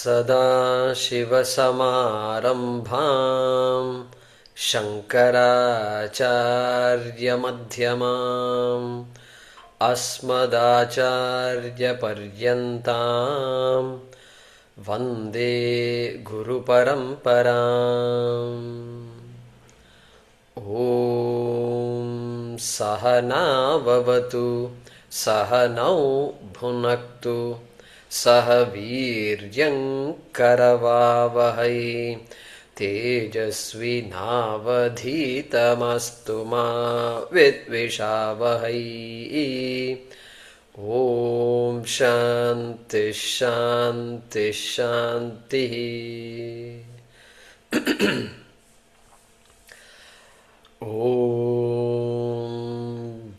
सदाशिवसमारम्भां शङ्कराचार्यमध्यमाम् अस्मदाचार्यपर्यन्तां वन्दे गुरुपरम्पराम्। ॐ सहना भवतु सहनौ भुनक्तु सह वीर्यं करवावहै तेजस्विनावधीतमस्तु मा विद्विषावहै। ॐ शान्ति शान्ति शान्तिः। ॐ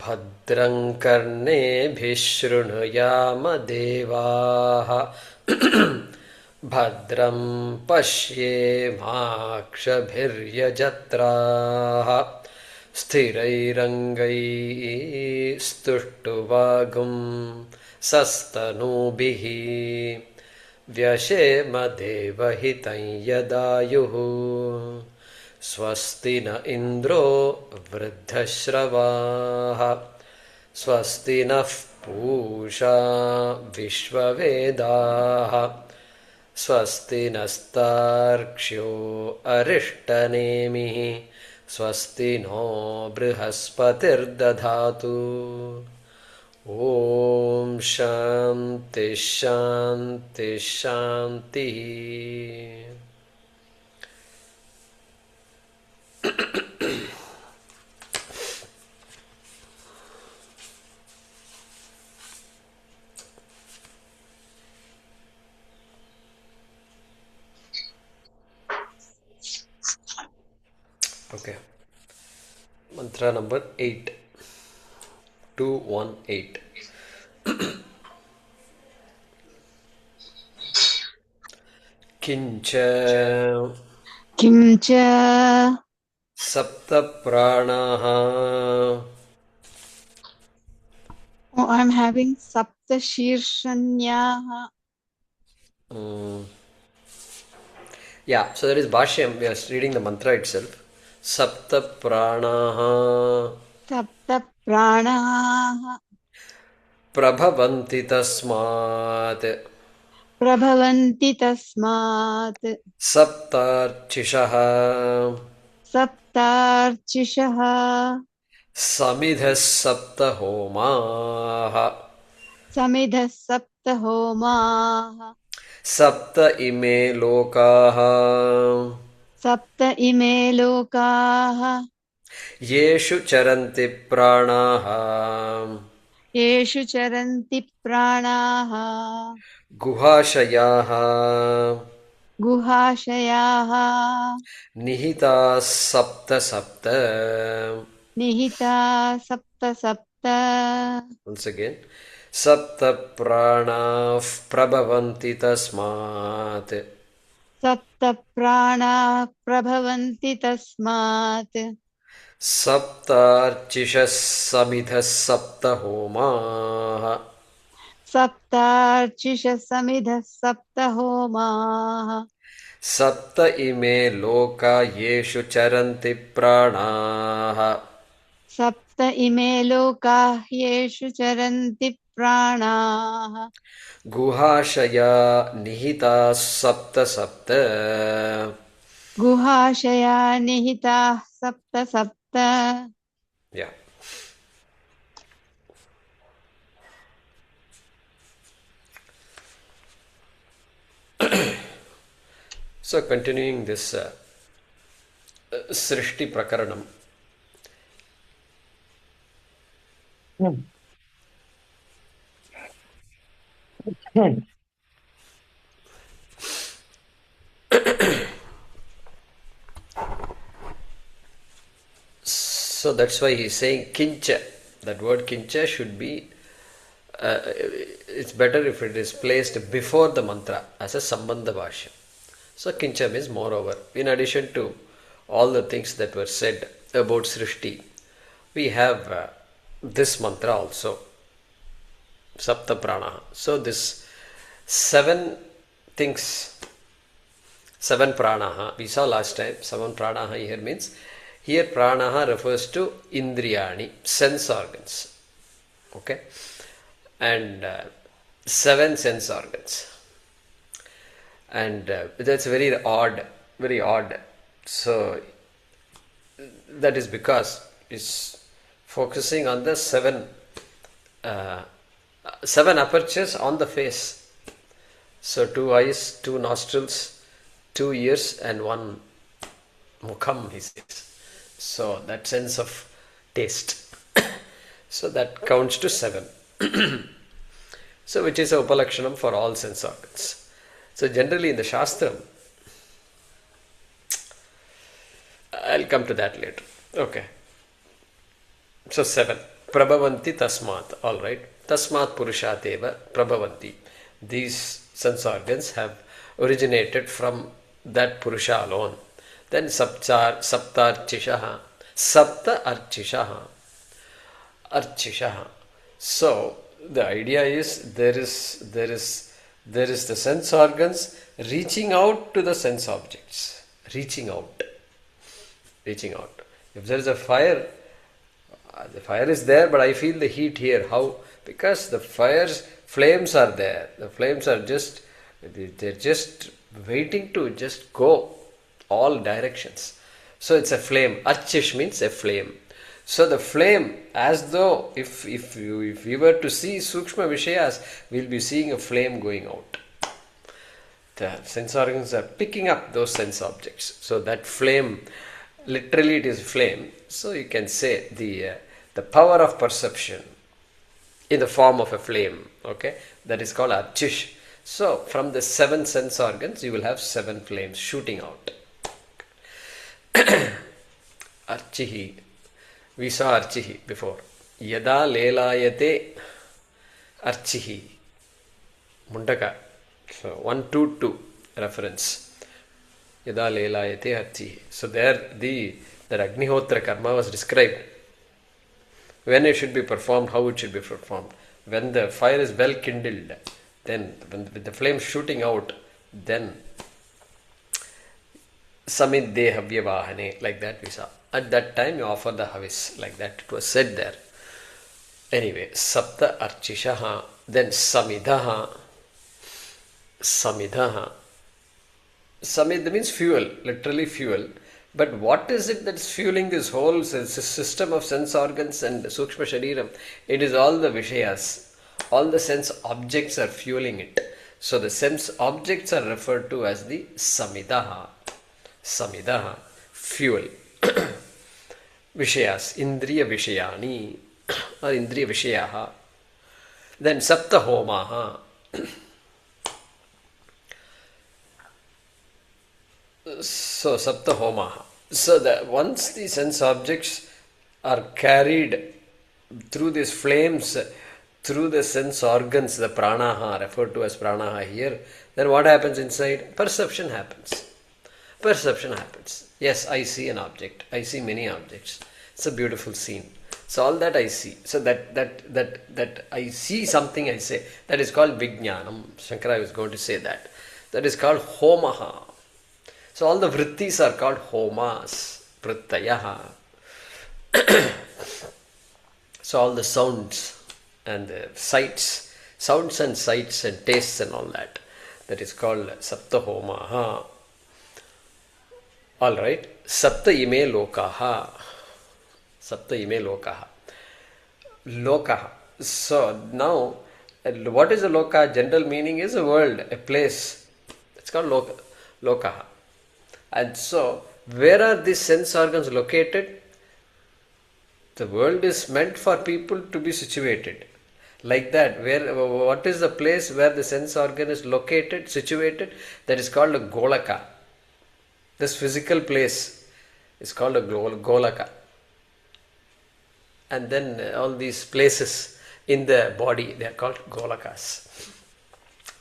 भद्रं कर्णेभिः शृणुयाम देवाः भद्रं पश्येमाक्षभिर्यजत्राः स्थिरैरङ्गैस्तुष्टुवागुं सस्तनूभिः व्यशेम देवहितं यदायुः। स्वस्ति न इन्द्रो वृद्धश्रवाः स्वस्ति नः पूषा विश्ववेदाः स्वस्ति नस्तार्क्ष्यो अरिष्टनेमिः स्वस्ति नो बृहस्पतिर्दधातु। ॐ शान्ति शान्ति शान्तिः। Okay, mantra number 8, 218. Kimcha sapta prāṇāḥ. Oh, I'm having sapta shirshanya. Yeah, so there is Bhaashyam. We are reading the mantra itself. Sapta prāṇāḥ. Sapta prāṇāḥ. Prabhavanti tasmāत्. Prabhavanti tasmāt. Saptārciṣaḥ. Saptārciṣaḥ. samidhaḥ sapta homāḥ. Samidhaḥ sapta homāḥ. sapta ime lokāः. Sapta ime lokāः. yeṣu caranti prāṇāḥ. yeṣu caranti prāṇāḥ. guhāśayā. guhāśayā. nihitāḥ sapta sapta. nihitāḥ sapta sapta. Once again. sapta prāṇāḥ prabhavanti tasmāt. sapta prāṇāḥ prabhavanti tasmāt. saptārciṣaḥ samidhaḥ sapta homāḥ. saptārciṣaḥ samidhaḥ sapta homāḥ. sapta ime lokā yeṣu caranti prāṇāḥ. sapta ime lokā yeṣu caranti prāṇāḥ. guhāśayā nihitāḥ sapta sapta. guhāśayā nihitāḥ sapta sapta. Yeah. So continuing this Srishti Prakaranam. So that's why he's saying kincha. That word kincha should be, it's better if it is placed before the mantra as a sambandha bhashya. So kincha means moreover. In addition to all the things that were said about Srishti, we have this mantra also, sapta prāṇāḥ. So this 7 things Seven prāṇāḥ. We saw last time, seven prāṇāḥ here means, here prāṇāḥ refers to indriyani, sense organs. Okay? And seven sense organs. And that's very odd, very odd. So, that is because it's focusing on the seven apertures on the face. So, two eyes, two nostrils, two ears, and one mukham, he says. So, that sense of taste. So, that counts to seven. So, which is a upalakshanam for all sense organs. So, generally in the Shastram, I'll come to that later. Okay. So, seven. Prabhavanti tasmāt. Alright. Tasmāt purūṣādeva prabhavanti. These sense organs have originated from that purusha alone. Then saptārciṣaḥ. Saptā arciṣaḥ. So, the idea is there is the sense organs reaching out to the sense objects. Reaching out. If there is a fire, the fire is there, but I feel the heat here. How? Because the flames are there. The flames are they're just waiting to just go all directions. So it's a flame. Arcish means a flame. So the flame, as though if we were to see Sukshma Vishayas, we'll be seeing a flame going out. The sense organs are picking up those sense objects. So that flame, literally it is flame. So you can say the power of perception in the form of a flame. Okay, that is called arcish. So from the seven sense organs, you will have seven flames shooting out. Archihi. We saw archihi before. Yada lelayate archihi. Mundaka. So 122 reference. Yada lelayate archihi. So there the Agnihotra karma was described. When it should be performed, how it should be performed. When the fire is well kindled, then with the flame shooting out, then samidhaḥ vyavahane, like that we saw. At that time you offer the havis, like that it was said there. Anyway, sapta arciṣaḥ, then samidhaḥ. Samidhaḥ means fuel, literally fuel. But what is it that's fueling this whole system of sense organs and Sukshma Shariram? It is all the Vishayas. All the sense objects are fueling it. So the sense objects are referred to as the samidhaḥ. Samidhaḥ, fuel. Vishayas, Indriya Vishayani or Indriya Vishayaha. Then sapta homāḥ. So sapta homāḥ. So that once the sense objects are carried through these flames, through the sense organs, the prāṇāḥ, referred to as prāṇāḥ here, then what happens inside? Perception happens. Perception happens. Yes, I see an object. I see many objects. It's a beautiful scene. So all that I see. So that I see something, I say. That is called vijñānam. Shankara was going to say that. That is called homāḥ. So all the vrittis are called homas, vrittayaha. So all the sounds and the sights, sounds and sights and tastes and all that. That is called sapta homāḥ. Alright, sapteme lokā. Sapteme lokā. Lokā. So now, what is a lokā? General meaning is a world, a place. It's called lokā. And so, where are these sense organs located? The world is meant for people to be situated. Like that, what is the place where the sense organ is located, situated? That is called a golaka. This physical place is called a golaka. And then all these places in the body, they are called golakas.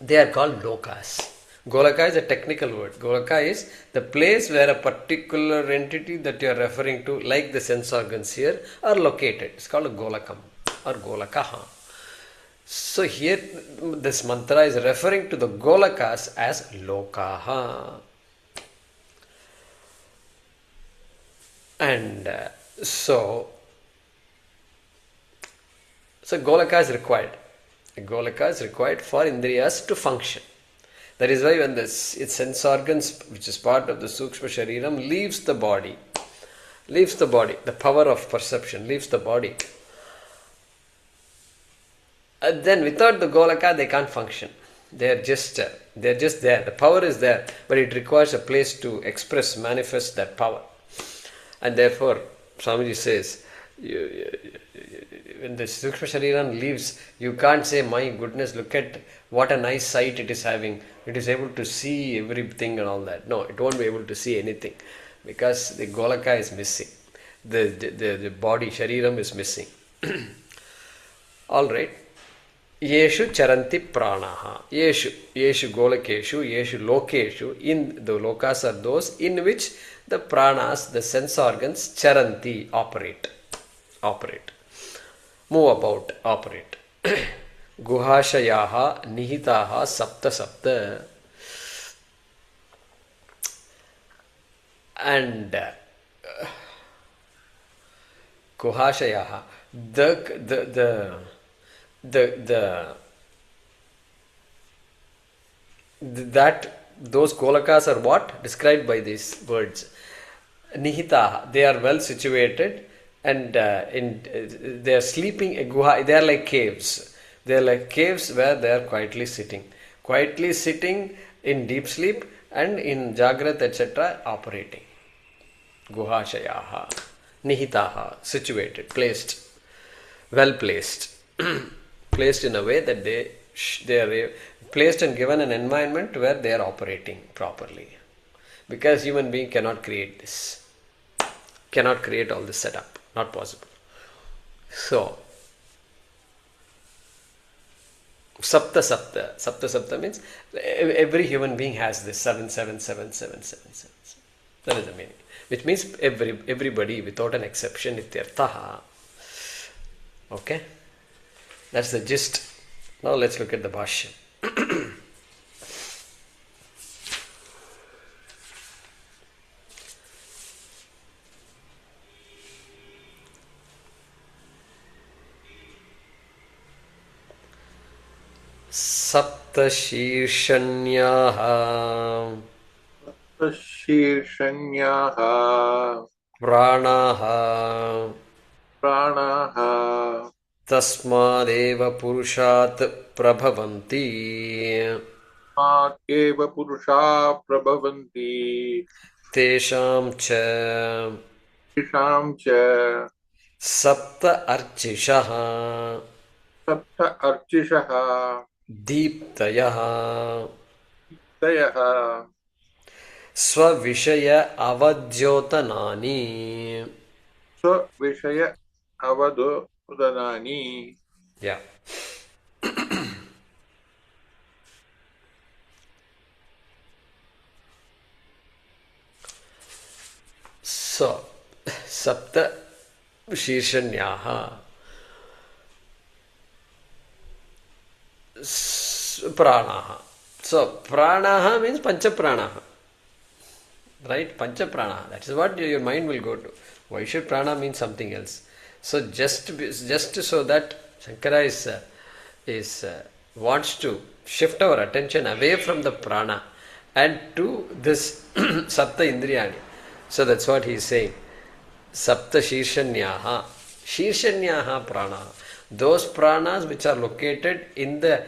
They are called lokās. Golaka is a technical word. Golaka is the place where a particular entity that you are referring to, like the sense organs here, are located. It's called a golakam or golakaha. So here this mantra is referring to the golakas as lokāha. And so golaka is required. Golaka is required for indriyas to function. That is why when its sense organs, which is part of the sukshma shariram, leaves the body, the power of perception leaves the body, then without the golaka they can't function. They're just there. The power is there, but it requires a place to express, manifest that power. And therefore, Swamiji says, when the sukshma shariram leaves, you can't say, my goodness, look at what a nice sight it is having. It is able to see everything and all that. No, it won't be able to see anything because the golaka is missing. The body, shariram is missing. All right. Yeṣu caranti prāṇāḥ. Yeṣu golakeshu, yeṣu lokeshu. In the lokas are those in which the prāṇās, the sense organs, caranti, operate. Move about, operate. Guhāśayā, nihitāḥ, sapta. And guhāśayā, those golakas are what? Described by these words. Nihitāḥ, they are well situated and they are sleeping. They are like caves. They are like caves where they are quietly sitting in deep sleep and in jagrat, etc. operating. Guhāśayā, nihitāḥ, situated, placed, well placed. Placed in a way that they are placed and given an environment where they are operating properly. Because human being cannot create this. Cannot create all this setup. Not possible. So, sapta means every human being has this 7. That is the meaning. Which means everybody without an exception, ityarthaha. Okay? That's the gist. Now let's look at the Bhashyam. Sapta shīrṣaṇyaḥ prāṇāḥ tasmādeva purūṣāt prabhavanti tešām ca sapta arciṣaḥ dīptayaḥ svavishaya avadyotanāni. Yeah. So, sapta shīrṣaṇyaḥ prāṇāḥ. So, prāṇāḥ means pancha prāṇāḥ. Right? Pancha prāṇāḥ. That is what your mind will go to. Why should prāṇā mean something else? So, just so that Shankara wants to shift our attention away from the prāṇā and to this sapta indriyani. So, that's what he is saying. Sapta shīrṣaṇyaḥ. Shīrṣaṇyaḥ prāṇāḥ. Those prāṇās which are located in the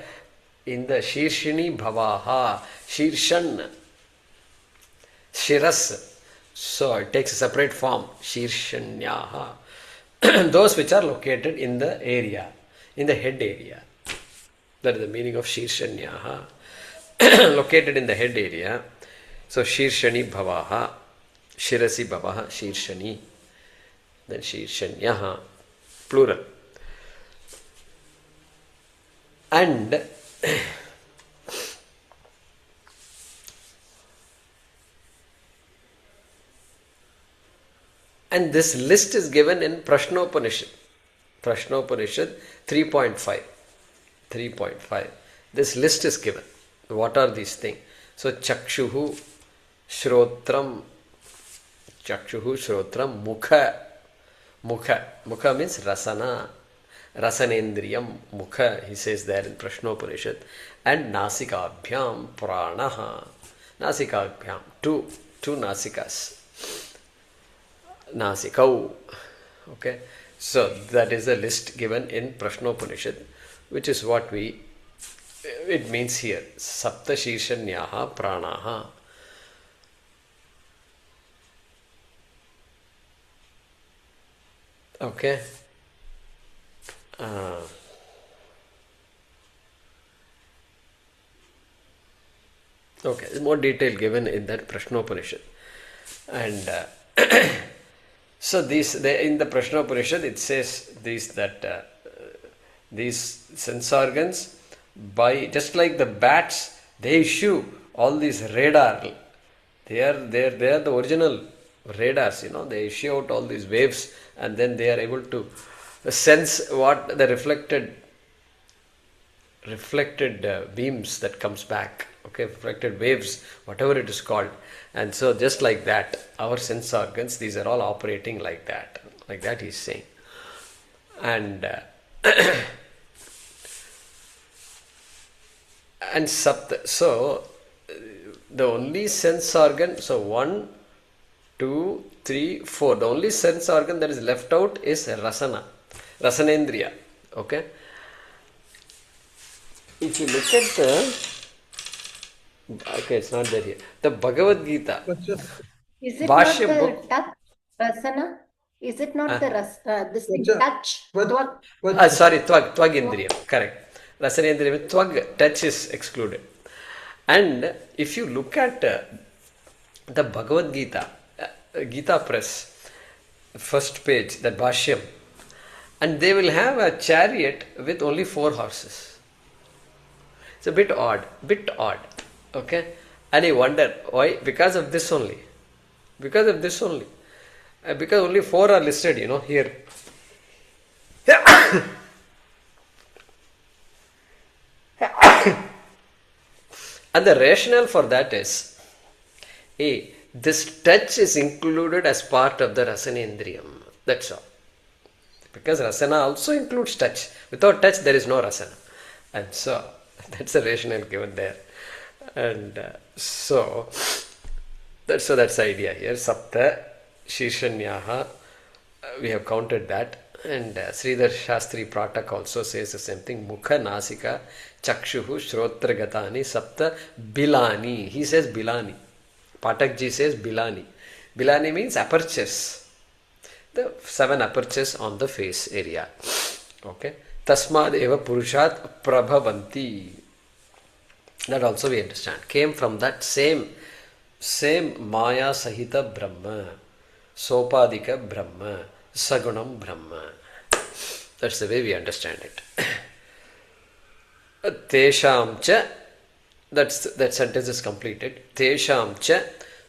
shirshini bhavaha, shirshan, shiras. So it takes a separate form, shirṣaṇyaḥ. Those which are located in the area, in the head area. That is the meaning of shirṣaṇyaḥ. Located in the head area. So shirshani bhavaha, shirasi bhavaha, shirshani. Then shirṣaṇyaḥ, plural. And this list is given in Prashnopanishad. Prashnopanishad 3.5. This list is given. What are these things? So, chakshuhu, shrotram, Chakshuhu, Shrotram, Mukha. Mukha means rasana. Rasanendriyam, Mukha, he says there in Prashnopanishad. And Nasikabhyam, Prāṇāḥ. Nasikabhyam, two nasikas. Nasikau. Okay. So that is the list given in Prashnopanishad, which is what it means here. Sapta Shīrshanyaha Prāṇāḥ. Okay. Okay, there's more detail given in that Prashnopanishad. And so in the Prashnopanishad it says these sense organs, by just like the bats, they issue all these radar. They are the original radars, they issue out all these waves, and then they are able to sense what the reflected beams that comes back, okay, reflected waves, whatever it is called. And so just like that, our sense organs, these are all operating like that he's saying. And and sapta, so the only sense organ, so 1, 2, 3, 4, the only sense organ that is left out is Rasanendriya. Okay. If you look at it's not there here. The Bhagavad Gita. Is it Bhašyam not the book. touch, Rasana? Is it not this thing, touch? Sorry, Twag Indriyam. Correct. Rasanendriyam, Twag, touch is excluded. And if you look at the Bhagavad Gita, Gita Press, first page, that Bhašyam, and they will have a chariot with only 4 horses. It's a bit odd. Okay? And I wonder why? Because of this only. Because only 4 are listed, here. And the rationale for that is, this touch is included as part of the Rasanendriyam. That's all. Because Rasana also includes touch. Without touch, there is no Rasana. And so, that's the rationale given there. And so that's the idea here. Sapta Shīrshanyaha, we have counted that. And Sridhar Shastri Pratak also says the same thing. Mukha, Nasika, Chakshuhu, Shrotra Gatani, Sapta Bilani. He says Bilani. Patakji says Bilani. Bilani means apertures. The 7 apertures on the face area. Okay. Tasmād purūṣāt prabhavanti. That also we understand. Came from that same Maya Sahita Brahma, Sopadika Brahma, Sagunam Brahma. That's the way we understand it. Tesham cha, that sentence is completed. Tesham cha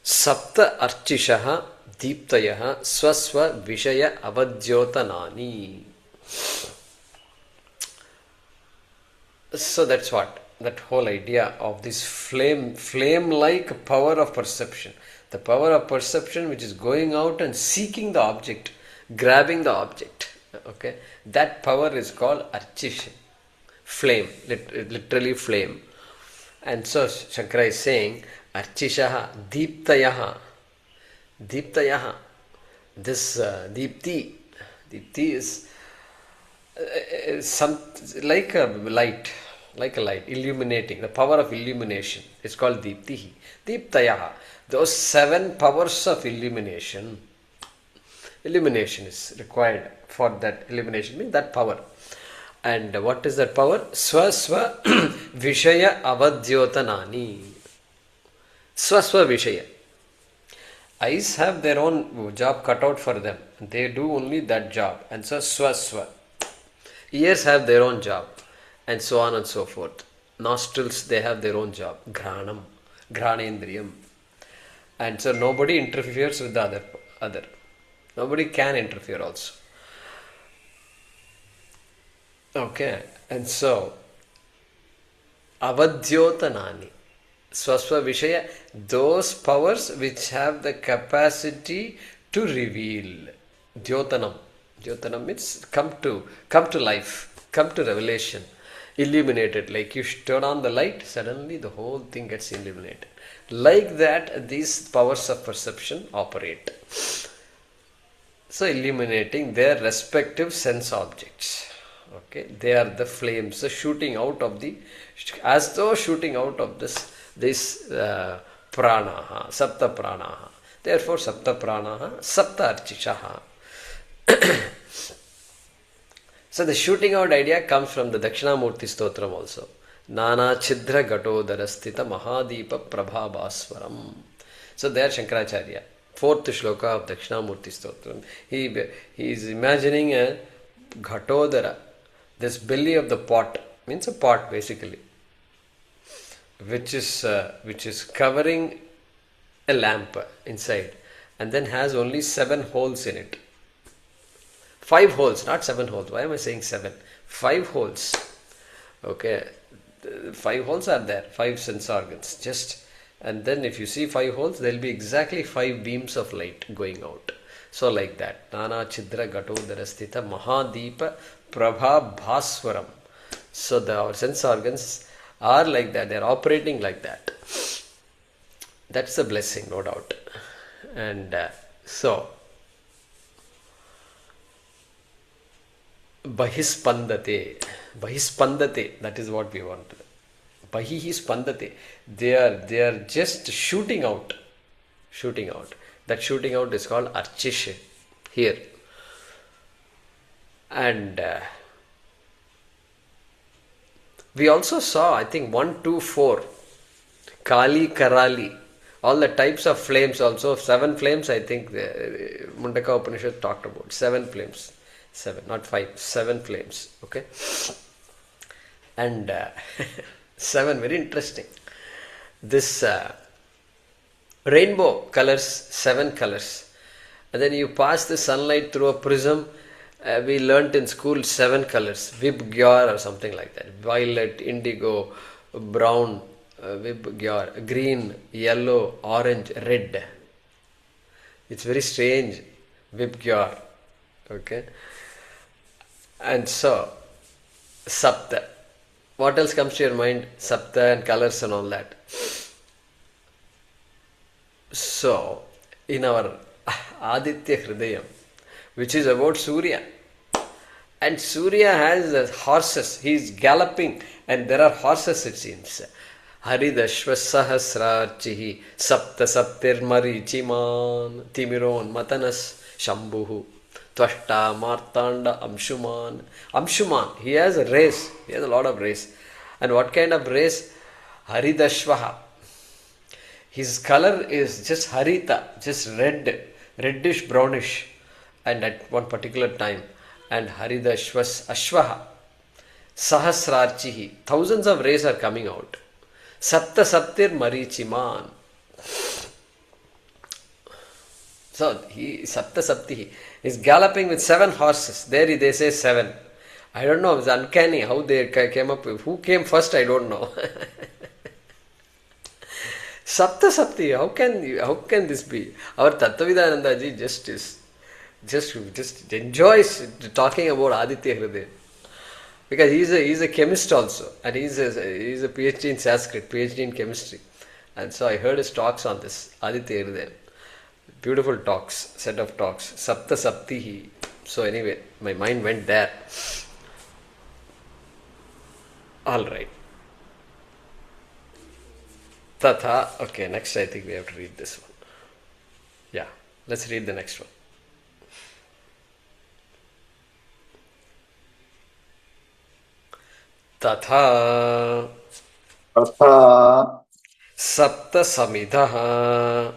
saptārciṣaḥ dīptayaḥ swasva vishaya avadyotanani. So that's what? That whole idea of this flame-like power of perception. The power of perception which is going out and seeking the object, grabbing the object. Okay, that power is called arcisha, flame, literally flame. And so Shankara is saying, arcishaḥ dīptayaḥ. This deepti is some like a light, illuminating, the power of illumination. It's called Deeptihi. Deeptayaha. Those 7 powers of illumination. Illumination is required for that. Illumination means that power. And what is that power? Swasva Vishaya Avadyotanani. Swasva Vishaya. Eyes have their own job cut out for them. They do only that job. And so Swasva. Ears have their own job. And so on and so forth. Nostrils, they have their own job. Ghranam, Ghranendriyam. And so nobody interferes with the other. Nobody can interfere also. Okay. And so, avadyotanani. Swasva Vishaya, those powers which have the capacity to reveal. Dhyotanam. Dhyotanam means come to life, come to revelation, illuminated. Like you turn on the light, suddenly the whole thing gets illuminated. Like that, these powers of perception operate. So illuminating their respective sense objects. Okay, they are the flames shooting out of as though shooting out of this prāṇāḥ, sapta prāṇāḥ. Therefore, sapta prāṇāḥ, saptārciṣaḥ. So the shooting out idea comes from the Dakshinamurti Stotram also. Nana chidra gatodara sthita mahadipa prabhavasvaram. So there Shankaracharya, fourth shloka of Dakshinamurti Stotram, he is imagining a ghatodara, this belly of the pot, means a pot basically, which is covering a lamp inside, and then has only 7 holes in it. 5 holes, not 7 holes. Why am I saying 7? 5 holes. Okay, 5 holes are there, 5 sense organs. And then if you see 5 holes, there will be exactly 5 beams of light going out. So like that. Nana chidra gatodara sthita mahadeepa prabhavanti. So our sense organs are like that. They are operating like that. That's a blessing, no doubt. And so Bahispandate, that is what we want. Bahispandate, they are just shooting out. That shooting out is called archish here. And we also saw, I think 1, 2, 4, Kali, Karali, all the types of flames also. 7 flames, I think the Mundakopanishad talked about. 7 flames. 7, not 5, 7 flames. Okay. And 7, very interesting. This rainbow colors, 7 colors. And then you pass the sunlight through a prism. We learnt in school 7 colors. Vibgyor or something like that. Violet, indigo, brown, Vibgyor, green, yellow, orange, red. It's very strange. Vibgyor. Okay. And so, sapta. What else comes to your mind? Sapta and colors and all that. So, in our Aditya Hridayam, which is about Surya, and Surya has horses. He is galloping, and there are horses, it seems. Haridashva sahasrarchihi sapta saptir marichiman timiron matanas shambhuhu Tvashta, Martanda, Amshuman. Amshuman, he has a race. He has a lot of race. And what kind of race? Haridashvaha. His color is just harita, just red, reddish, brownish. And at one particular time. And Haridashvas Ashvaha. Sahasrarchihi. Thousands of rays are coming out. Sapta Saptir Marichiman. So, Sapta Saptihi is galloping with 7 horses. There they say 7. I don't know, it's uncanny how they came up with. Who came first, I don't know. Sapta Sapti, how can this be? Our Tattvavidananda ji just enjoys talking about Aditya Hridayam. Because he's a chemist also. And he's a PhD in Sanskrit, PhD in chemistry. And so I heard his talks on this, Aditya Hridayam. Beautiful talks, set of talks. Sapta Saptihi. So anyway, my mind went there. Alright. Tatha. Okay, next I think we have to read this one. Yeah, let's read the next one. Tatha. Tatha. Sapta samidhaḥ.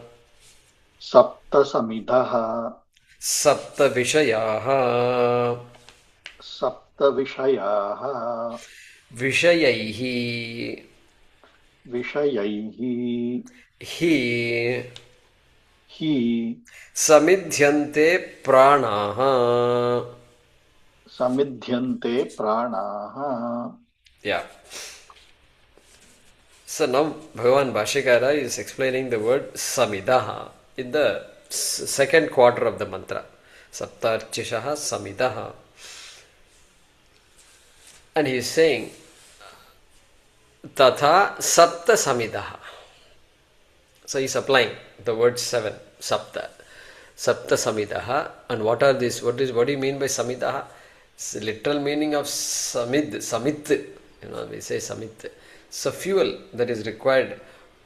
Sapta samidhaḥ. Sapta vishayaḥ. Sapta vishayaḥ. Vishayaihi. Vishayaihi. Hi. Samidhyante prāṇāḥ. Samidhyante prāṇāḥ. Yeah. So now Bhagavan Bhashyakara is explaining the word samidhaḥ in the second quarter of the mantra. Saptārciṣaḥ samidhaḥ. And he is saying tatha sapta samidhaḥ. So he is applying the word 7, sapta. Sapta samidhaḥ. And what are these? What do you mean by samidhaḥ? It's the literal meaning of samit. We say samit. So fuel that is required,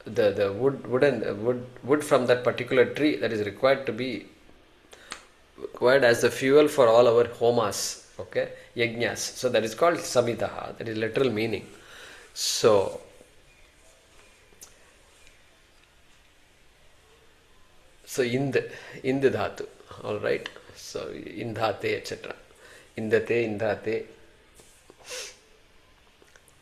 the wood from that particular tree that is required to be required as the fuel for all our homāḥs, okay, yajñas. So that is called samidhaḥ. That is literal meaning. So ind dhatu, all right. So indhate, etc. Indate, indhate.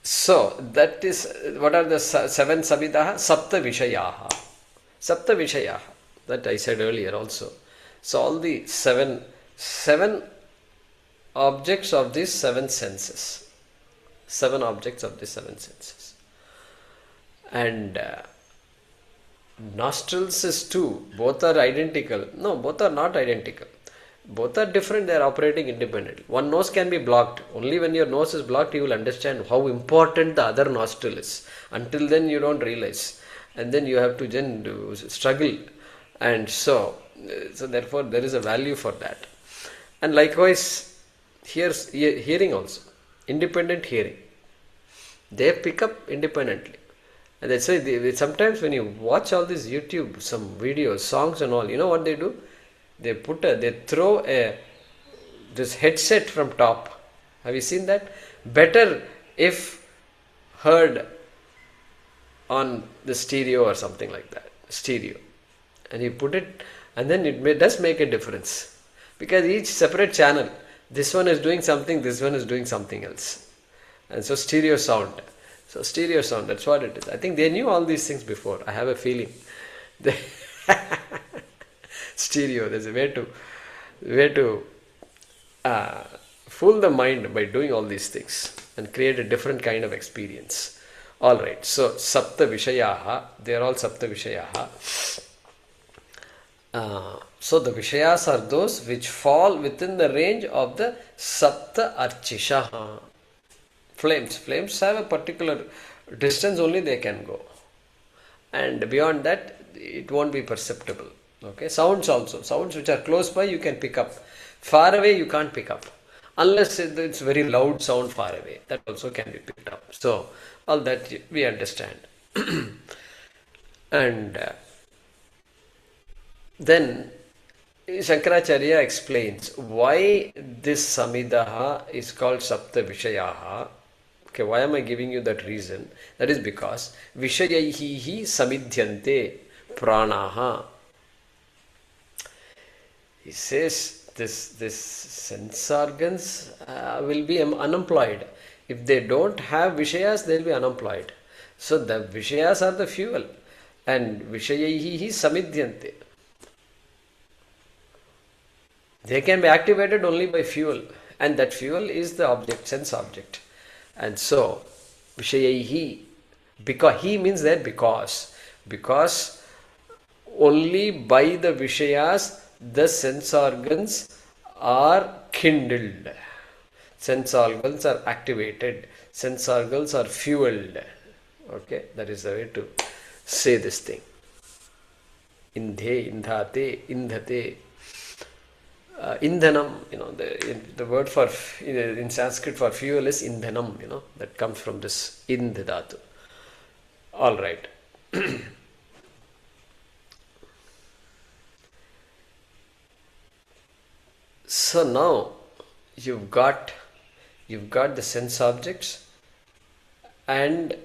So that is, what are the 7 samidhaḥ? Sapta vishayaha. Sapta vishayaha. That I said earlier also. So all the seven objects of these 7 senses. 7 objects of these 7 senses. And nostrils is 2. Both are identical. No, both are not identical. Both are different, they are operating independently. One nose can be blocked. Only when your nose is blocked, you will understand how important the other nostril is. Until then, you don't realize. And then you have to then struggle. And so therefore, there is a value for that. And likewise, hearing also. Independent hearing. They pick up independently. And that's why sometimes when you watch all these YouTube, some videos, songs and all, you know what they do? They throw this headset from top. Have you seen that? Better if heard on the stereo or something like that. Stereo. And you put it, and then it does make a difference. Because each separate channel, this one is doing something, this one is doing something else. And so stereo sound. So stereo sound, that's what it is. I think they knew all these things before. I have a feeling. Stereo, there's a way to fool the mind by doing all these things and create a different kind of experience. Alright, so sapta vishayaha, they are all sapta vishayaha. So the vishayas are those which fall within the range of the saptārciṣaḥ. Flames have a particular distance only they can go. And beyond that, it won't be perceptible. Okay, sounds also. Sounds which are close by you can pick up. Far away you can't pick up. Unless it's very loud sound far away. That also can be picked up. So, all that we understand. And then Shankaracharya explains why this samidhaḥ is called sapta vishayaha. Okay, why am I giving you that reason? That is because vishayaihi samidhyante prāṇāḥ. He says this sense organs will be unemployed. If they don't have vishayas, they will be unemployed. So the vishayas are the fuel. And vishayaihi samidhyante. They can be activated only by fuel. And that fuel is the object, sense object. And so, vishayaihi, because he means that because only by the vishayas the sense organs are kindled. Sense organs are activated. Sense organs are fueled. Okay, that is the way to say this thing. Indhe, indhate, indhate. Indhanam, the word for in Sanskrit for fuel is indhanam, that comes from this ind dhatu. All right. So now you've got the sense objects, and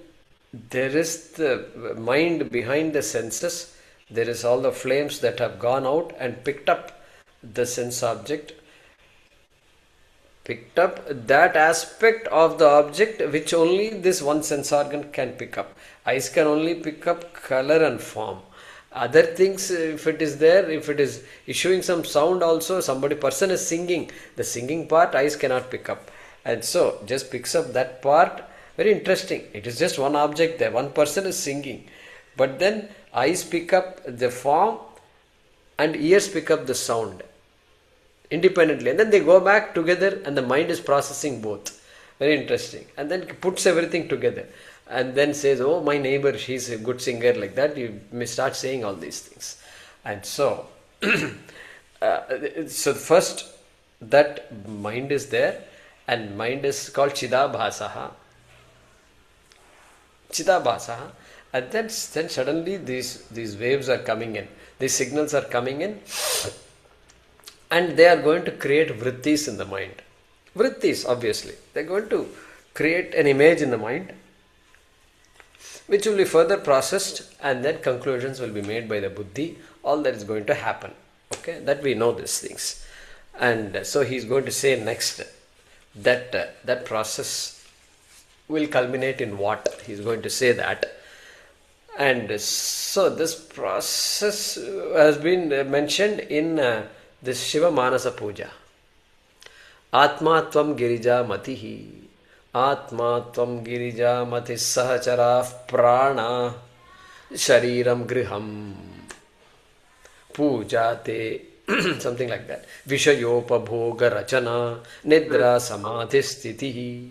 there is the mind behind the senses. There is all the flames that have gone out and picked up the sense object, picked up that aspect of the object which only this one sense organ can pick up. Eyes can only pick up color and form. Other things, if it is there, if it is issuing some sound also, person is singing, the singing part eyes cannot pick up. And so just picks up that part Very interesting. It is just one object there. One person is singing. But then eyes pick up the form and ears pick up the sound independently. And then they go back together and the mind is processing both. Very interesting. And then puts everything together. And then says, oh, my neighbor, she's a good singer, like that. You may start saying all these things. And so, so first, that mind is there. And mind is called Chidabhasaha. Chidabhasaha. And then suddenly these waves are coming in. These signals are coming in. And they are going to create vrittis in the mind. Vrittis, obviously. They are going to create an image in the mind, which will be further processed, and then conclusions will be made by the buddhi. All that is going to happen. Okay, that we know these things. And so he is going to say next that that process will culminate in what? He is going to say that. And so this process has been mentioned in this Shiva Manasa Puja. Atma tvam girija matihi. Atma tvam girija mati sahacharah prāṇāḥ shariram griham pujate. Something like that. Vishayopabhoga rachana nidra samadhi stitihi.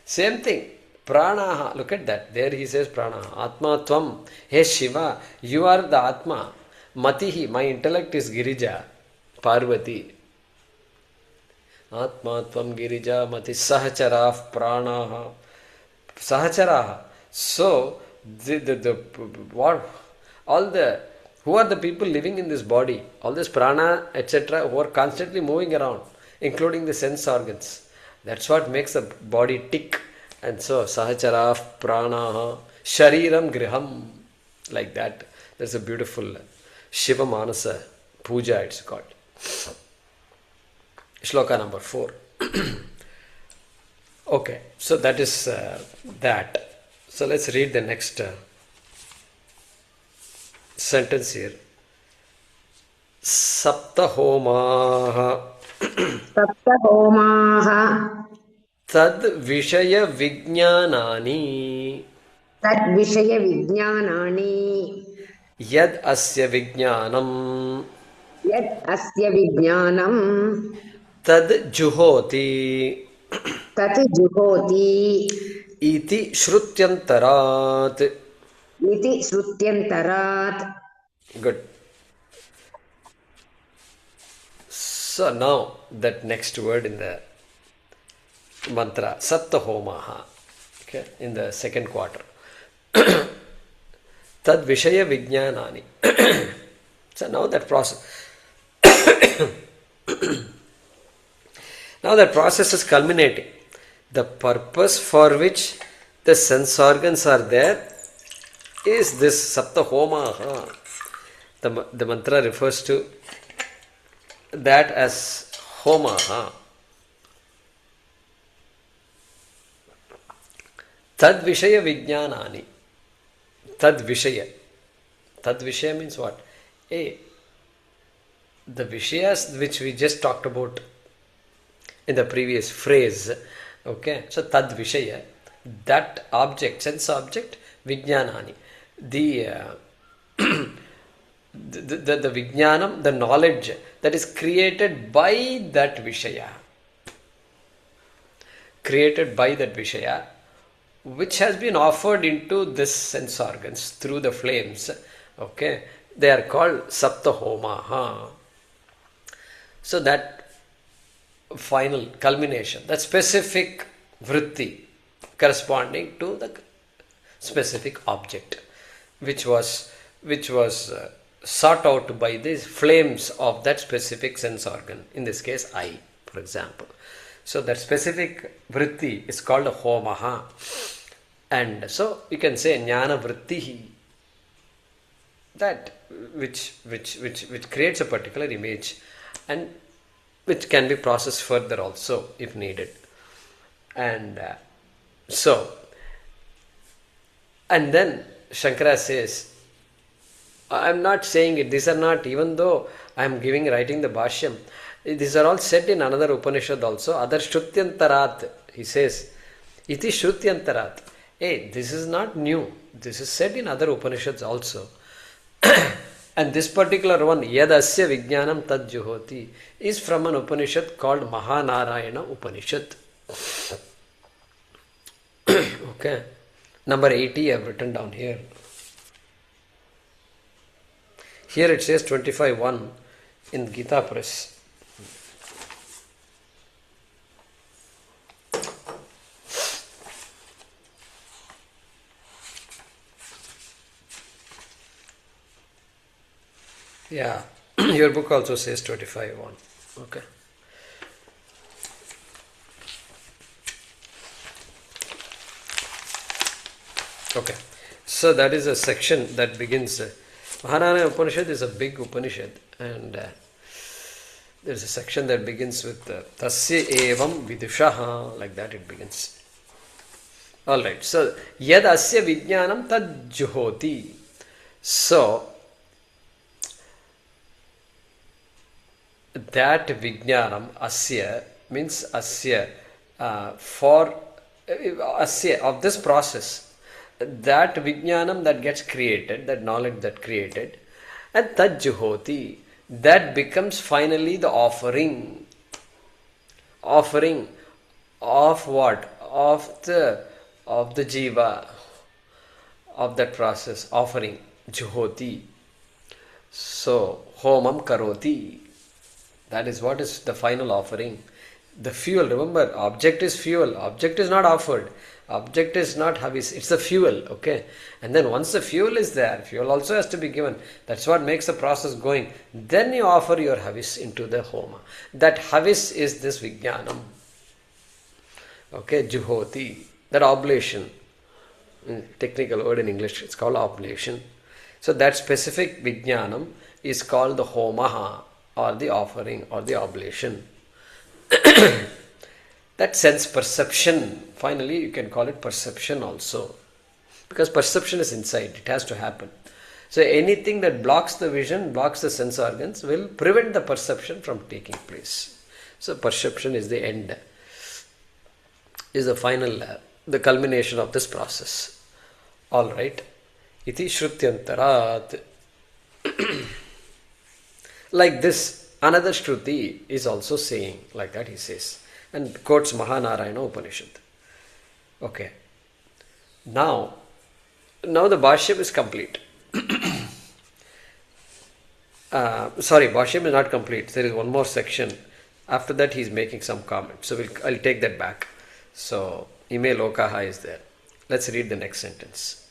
Same thing. Prāṇāḥ. Look at that. There he says prāṇāḥ. Atma tvam. Hey Shiva, you are the Atma. Matihi. My intellect is Girija. Parvati. Atma tvam Girija mati sahacharah prāṇāḥ. Sahacharah. So, what? All the who are the people living in this body? All this prana, etc., who are constantly moving around, including the sense organs. That's what makes the body tick. And so, sahacharah, prāṇāḥ, shariram griham, like that. There's a beautiful Shiva Manasa Puja, it's called. Shloka number 4. Okay, so that is that. So let's read the next sentence here. Sapta homāḥ. Sapta homāḥ. Tad vishaya vijñānāni. Tad vishaya vijñānāni. Yad asya vijñānam. Yad asya vijñānam. Tad juhoti. Tat juhoti. Iti shrutyantarat. Iti shrutyantarat. Good. So now that next word in the mantra, sapta homāḥ, okay, in the second quarter. Tad vishaya vijñānāni. So now that process now that process is culminating. The purpose for which the sense organs are there is this sapta homāḥ. The mantra refers to that as homāḥ. Tad vishaya vijñānāni. Tad vishaya. Tad vishaya means what? The vishayas which we just talked about in the previous phrase. Okay, so tad vishaya, that object, sense object, vijñānāni. The vijñānam, the knowledge that is created by that vishaya. Created by that vishaya, which has been offered into this sense organs through the flames. Okay, they are called sapta homāḥ. So that final culmination, that specific vritti corresponding to the specific object, which was sought out by the flames of that specific sense organ, in this case eye, for example. So that specific vritti is called a homāḥ. And so you can say jnana vrittihi, that which creates a particular image, and which can be processed further also if needed. And and then Shankara says, I am not saying it, these are not, even though I am writing the Bhaashyam, these are all said in another Upanishad also, other Shrutyantarat. He says, Iti Shrutyantarat. Hey, this is not new. This is said in other Upanishads also. And this particular one, Yadasya Vijnanam Tad Juhoti, is from an Upanishad called Mahanarayana Upanishad. Okay. Number 80 I have written down here. Here it says 25.1 in Gita Press. Yeah, your book also says 25.1. Okay. Okay. So that is a section that begins. Mahanarayana Upanishad is a big Upanishad, and there is a section that begins with Tasya evam vidushaha, like that it begins. Alright, so Yad asya vijnanam tad juhoti. So that vijnanam asya means asya for asya of this process, that vijnanam that gets created, that knowledge that created, and tad juhoti, that becomes finally the offering of what? Of the jiva, of that process, offering, juhoti. So homam karoti, that is what is the final offering. The fuel, remember, object is fuel, object is not offered, object is not havis, it's the fuel, okay? And then once the fuel is there, fuel also has to be given. That's what makes the process going. Then you offer your havis into the homa. That havis is this vijnanam, okay, juhoti, that oblation. Technical word in English, it's called oblation. So that specific vijnanam is called the homāḥ, or the offering, or the oblation. That sense perception, finally you can call it perception also, because perception is inside, it has to happen. So anything that blocks the vision, blocks the sense organs, will prevent the perception from taking place. So perception is the end, is the final, the culmination of this process. Alright. Iti Shrutyantarat. Like this, another Shruti is also saying, like that he says, and quotes Mahanarayana Upanishad. Okay. Now the Bhashyam is complete. Sorry, Bhashyam is not complete. There is one more section. After that he is making some comments. So I'll take that back. So, ime lokā is there. Let's read the next sentence.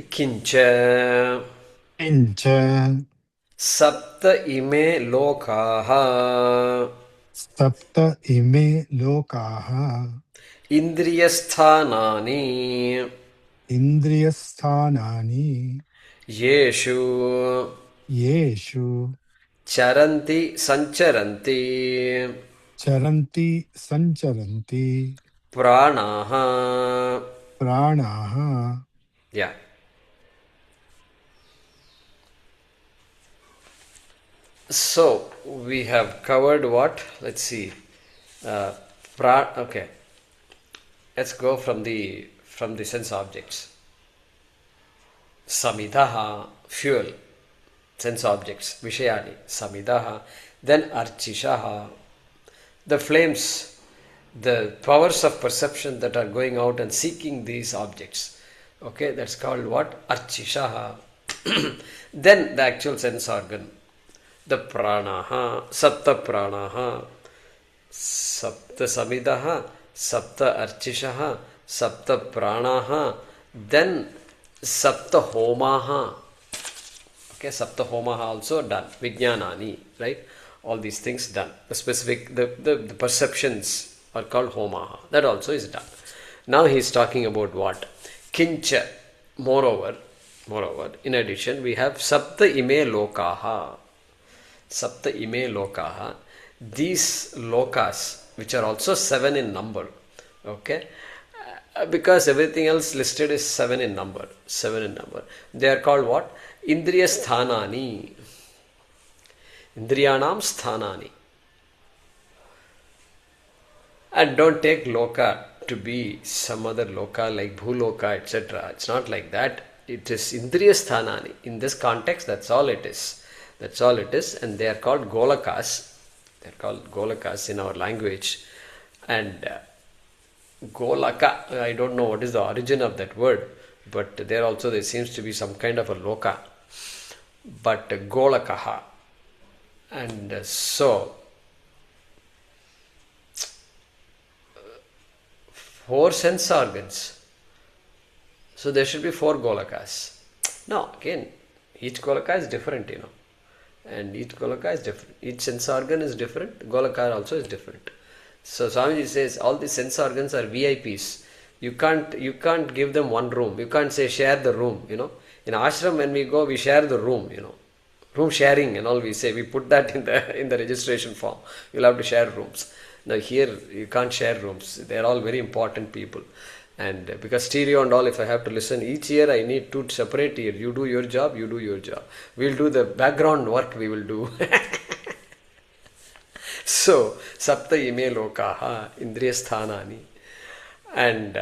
Kincha sapta ime lokā sapta ime lokāha indriyasthanani indriyasthanani yeṣu yeṣu caranti sancharanti caranti sancharanti prāṇāḥ. prāṇāḥ. Yeah. So we have covered what? Let's see. Okay. Let's go from the sense objects. Samidhaḥ, fuel, sense objects, vishayani, samidhaḥ. Then arciṣaḥ, the flames, the powers of perception that are going out and seeking these objects. Okay, that's called what? Arciṣaḥ. Then the actual sense organ, the prāṇāḥ, sapta prāṇāḥ, sapta samidhaḥ, sapta arciṣaḥ, sapta prāṇāḥ, then sapta homāḥ. Okay, sapta homāḥ also done. Vijnanani, right? All these things done. The specific, the perceptions are called homāḥ. That also is done. Now he is talking about what? Kincha. Moreover, in addition, we have sapta ime lokāha. Sapta ime lokāha. These lokas, which are also 7 in number, okay, because everything else listed is 7 in number. They are called what? Indriyasthanani. Indriyanam sthanani. And don't take lokā to be some other lokā like bhulokā, etc. It's not like that. It is indriya sthanani. In this context, that's all it is. That's all it is. And they are called golakas. They are called golakas in our language. And golaka, I don't know what is the origin of that word, but there also there seems to be some kind of a lokā. But golakaha. And so, 4 sense organs. So there should be 4 golakas. No, again, each golaka is different, and each golaka is different. Each sense organ is different. Golaka also is different. So Swamiji says all the sense organs are VIPs. You can't give them one room. You can't say share the room. In ashram when we go, we share the room. Room sharing and all we say. We put that in the registration form. You'll have to share rooms. Now here you can't share rooms. They are all very important people. And because stereo and all, if I have to listen each year, I need to separate here. You do your job, you do your job. We'll do the background work, we will do. So, sapteme lokā, indriya sthanani. And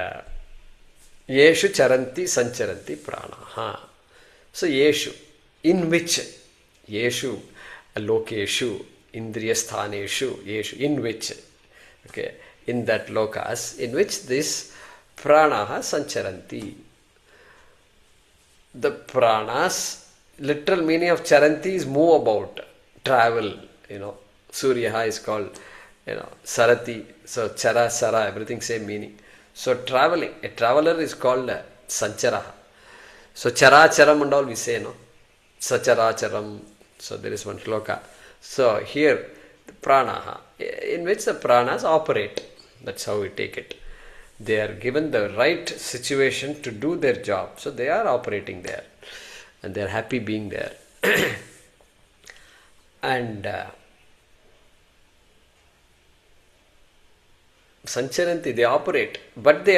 yeṣu caranti sancharanti prāṇāḥ. So, yeṣu, in which, yeṣu, lokeshu, indriya sthaneshu, yeṣu, in which, okay, in that lokas, in which this prāṇāḥ sancharanti. The prāṇās, literal meaning of charanti is move about, travel, Suryaha is called, sarati, so chara, sara, everything same meaning. So traveling, a traveler is called sancharaha. So characharam and all we say, sacharacharam, so there is one shloka. So here, the prāṇāḥ, in which the prāṇās operate, that's how we take it. They are given the right situation to do their job. So they are operating there. And they are happy being there. And sancharanti, they operate. But they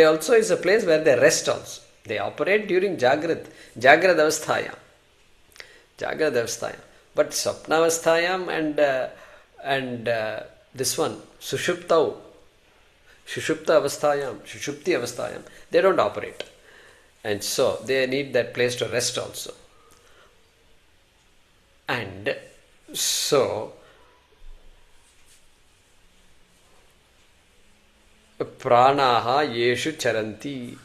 also is a place where they rest also. They operate during jagrad avasthayam. Jagrad avasthayam. But sapna avasthayam and this one, sushuptau, Shushupta avasthayam, Shushupti avasthayam, they don't operate. And so they need that place to rest also. And so prāṇāḥ yeṣu caranti.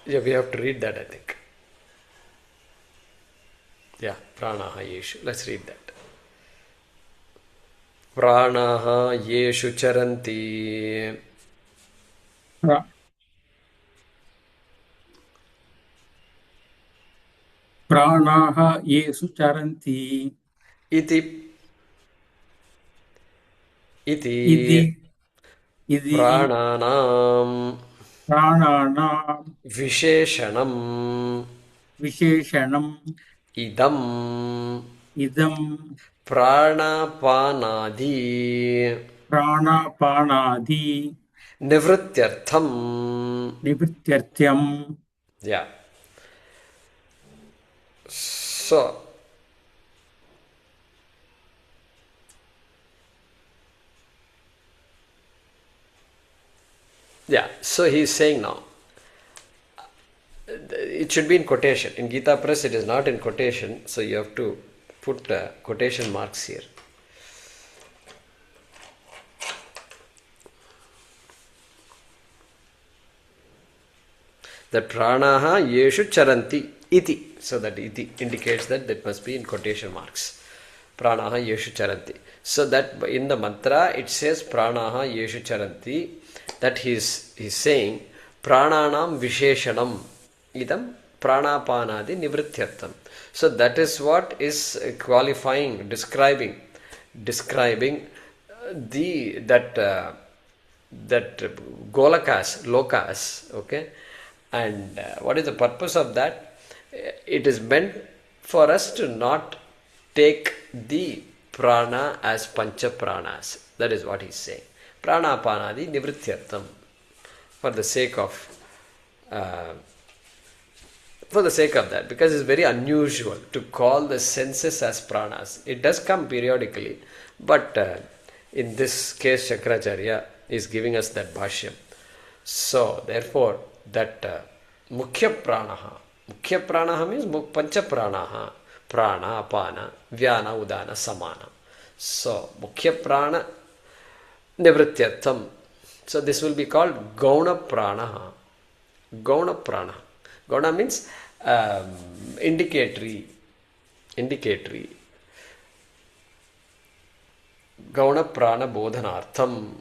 Yeah, we have to read that, I think. Yeah, prāṇāḥ yeṣu. Let's read that. Prāṇāḥ yeṣu caranti. prāṇāḥ yeṣu caranti. Iti Iti prāṇānaṁ prāṇānaṁ visheshanam visheshanam idam prāṇāpānādi prāṇāpānādi nivrityartham. Yeah. So, he is saying now, it should be in quotation. In Gita Press, it is not in quotation, so you have to put quotation marks here. That prāṇāḥ yeṣu caranti iti. So that iti indicates that must be in quotation marks. Prāṇāḥ yeṣu caranti. So that in the mantra it says prāṇāḥ yeṣu caranti. That he is saying prāṇānaṁ visheshanam idam prāṇāpānādi nivrityartham. So that is what is qualifying, describing that golakas, lokas, okay. And what is the purpose of that? It is meant for us to not take the prāṇā as pancha prāṇās. That is what he is saying. Prāṇāpānādi nivrityartham. For the sake of uh, for the sake of that, because it's very unusual to call the senses as pranas. It does come periodically, but in this case Shankaracharya is giving us that bhashyam. So therefore that mukhya prāṇāḥ means pancha prāṇāḥ, prāṇā, apāna, vyāna, udana, samana. So mukhya prāṇa nivrityartham. So this will be called gauna prāṇāḥ. Gauna prāṇa. Gauna means indicatory. Gauna prāṇa bodhanartham.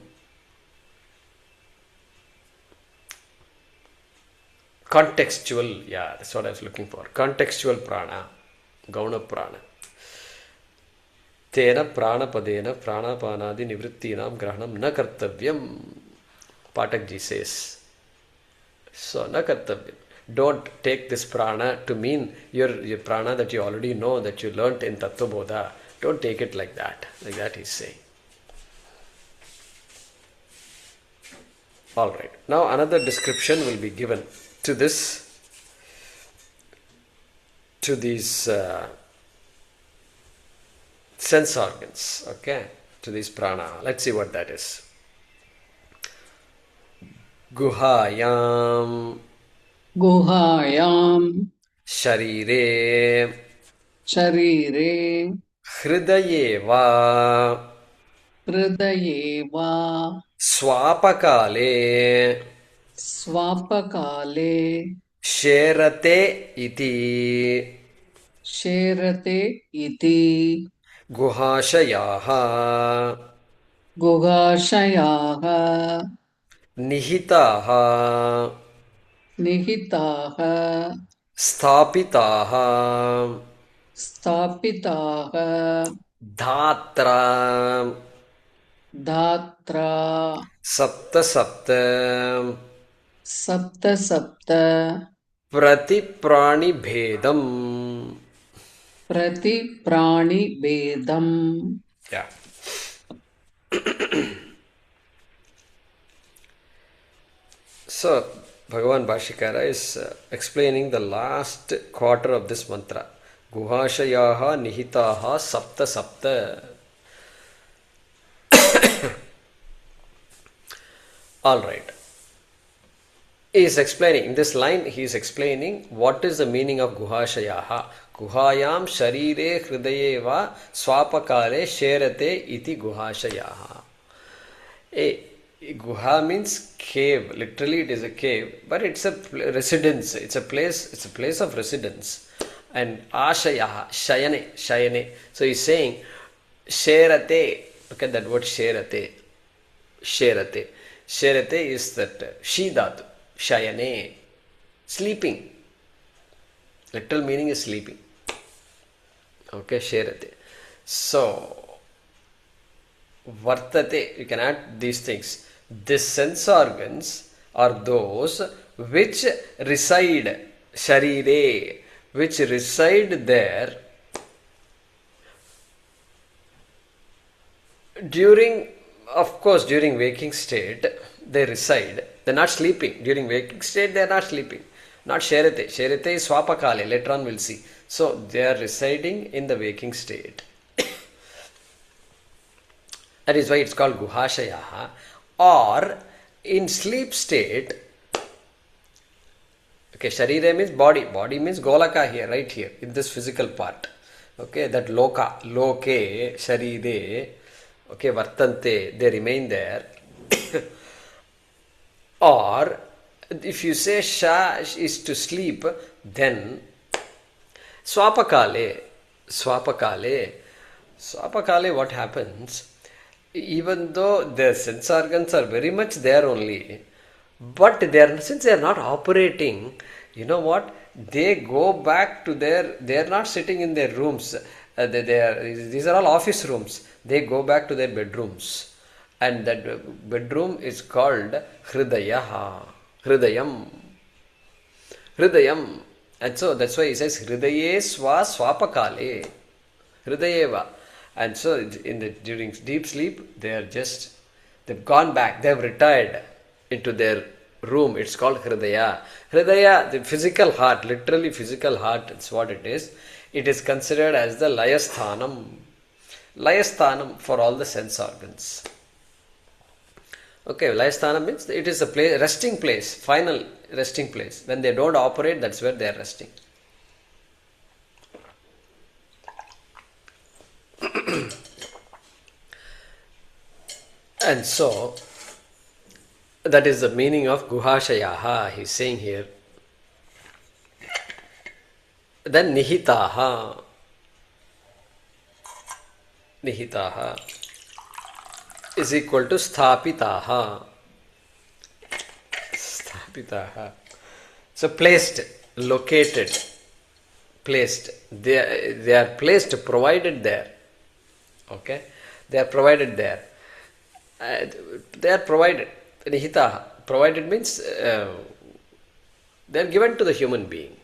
Contextual, yeah, that's what I was looking for. Contextual prāṇa, gauna prāṇa. Tena prāṇapadena prāṇāpānādi nivrittīnām grahanam na kartavyam. Patakji says. So, na kartavyam. Don't take this prāṇa to mean your prāṇa that you already know, that you learnt in Tattvabodha. Don't take it like that. Like that he's saying. Alright. Now another description will be given to this, to these sense organs, okay, to these prāṇā. Let's see what that is. Guhāyām sharīre hridaye va swāpakāle sherate iti guhāśayāḥ nihitāḥ sthāpitāḥ dhātra sapta pratipranibhedam. Yeah. So, Bhagavan Bhashyakara is explaining the last quarter of this mantra. Guhāśayāḥ nihitāḥ sapta. Alright. He is explaining, in this line he is explaining what is the meaning of guhāśayāḥ. Guhāyām sharīre hridaye va swāpakāle sherate iti guhāśayāḥ. Guha means cave. Literally it is a cave, but it's a residence. It's a place of residence. And ashayah, shayane. So he's saying sherate. Look at that word sherate. Sherate is that she dhatu, shayane, sleeping. Literal meaning is sleeping. Okay, sherate. So, vartate, you can add these things. These sense organs are those which reside, sharire, which reside there during waking state. They reside. They are not sleeping. During waking state, they are not sleeping. Not sherate. Sherate is swāpakāle. Later on we'll see. So, they are residing in the waking state. That is why it's called guhāśayāḥ. Or, in sleep state, okay, sharire means body. Body means golaka here, right here, in this physical part. Okay, that lokā, loke, sharire, okay, vartante, they remain there. Or, if you say sha is to sleep, then swāpakāle, what happens? Even though the sense organs are very much there only, but since they are not operating, you know what? They go back to they are not sitting in their rooms. These are all office rooms. They go back to their bedrooms. And that bedroom is called Hridayam. And so that's why he says Hridaye swāpakāle. Hridayeva. And so during deep sleep, they've gone back, they've retired into their room, it's called Hridaya. Hridaya, the physical heart, literally physical heart, it's what it is. It is considered as the Layasthanam. Layasthanam for all the sense organs. Okay, Layasthanam means it is a place, resting place, final resting place. When they don't operate, that's where they are resting. And so, that is the meaning of guhāśayā, he is saying here. Then nihitāḥ. Nihitāḥ is equal to sthāpitāḥ. Sthāpitāḥ. So placed, located, placed. They are placed, provided there. Okay? They are provided there. They are provided. Nihitāḥ. Provided means they are given to the human being.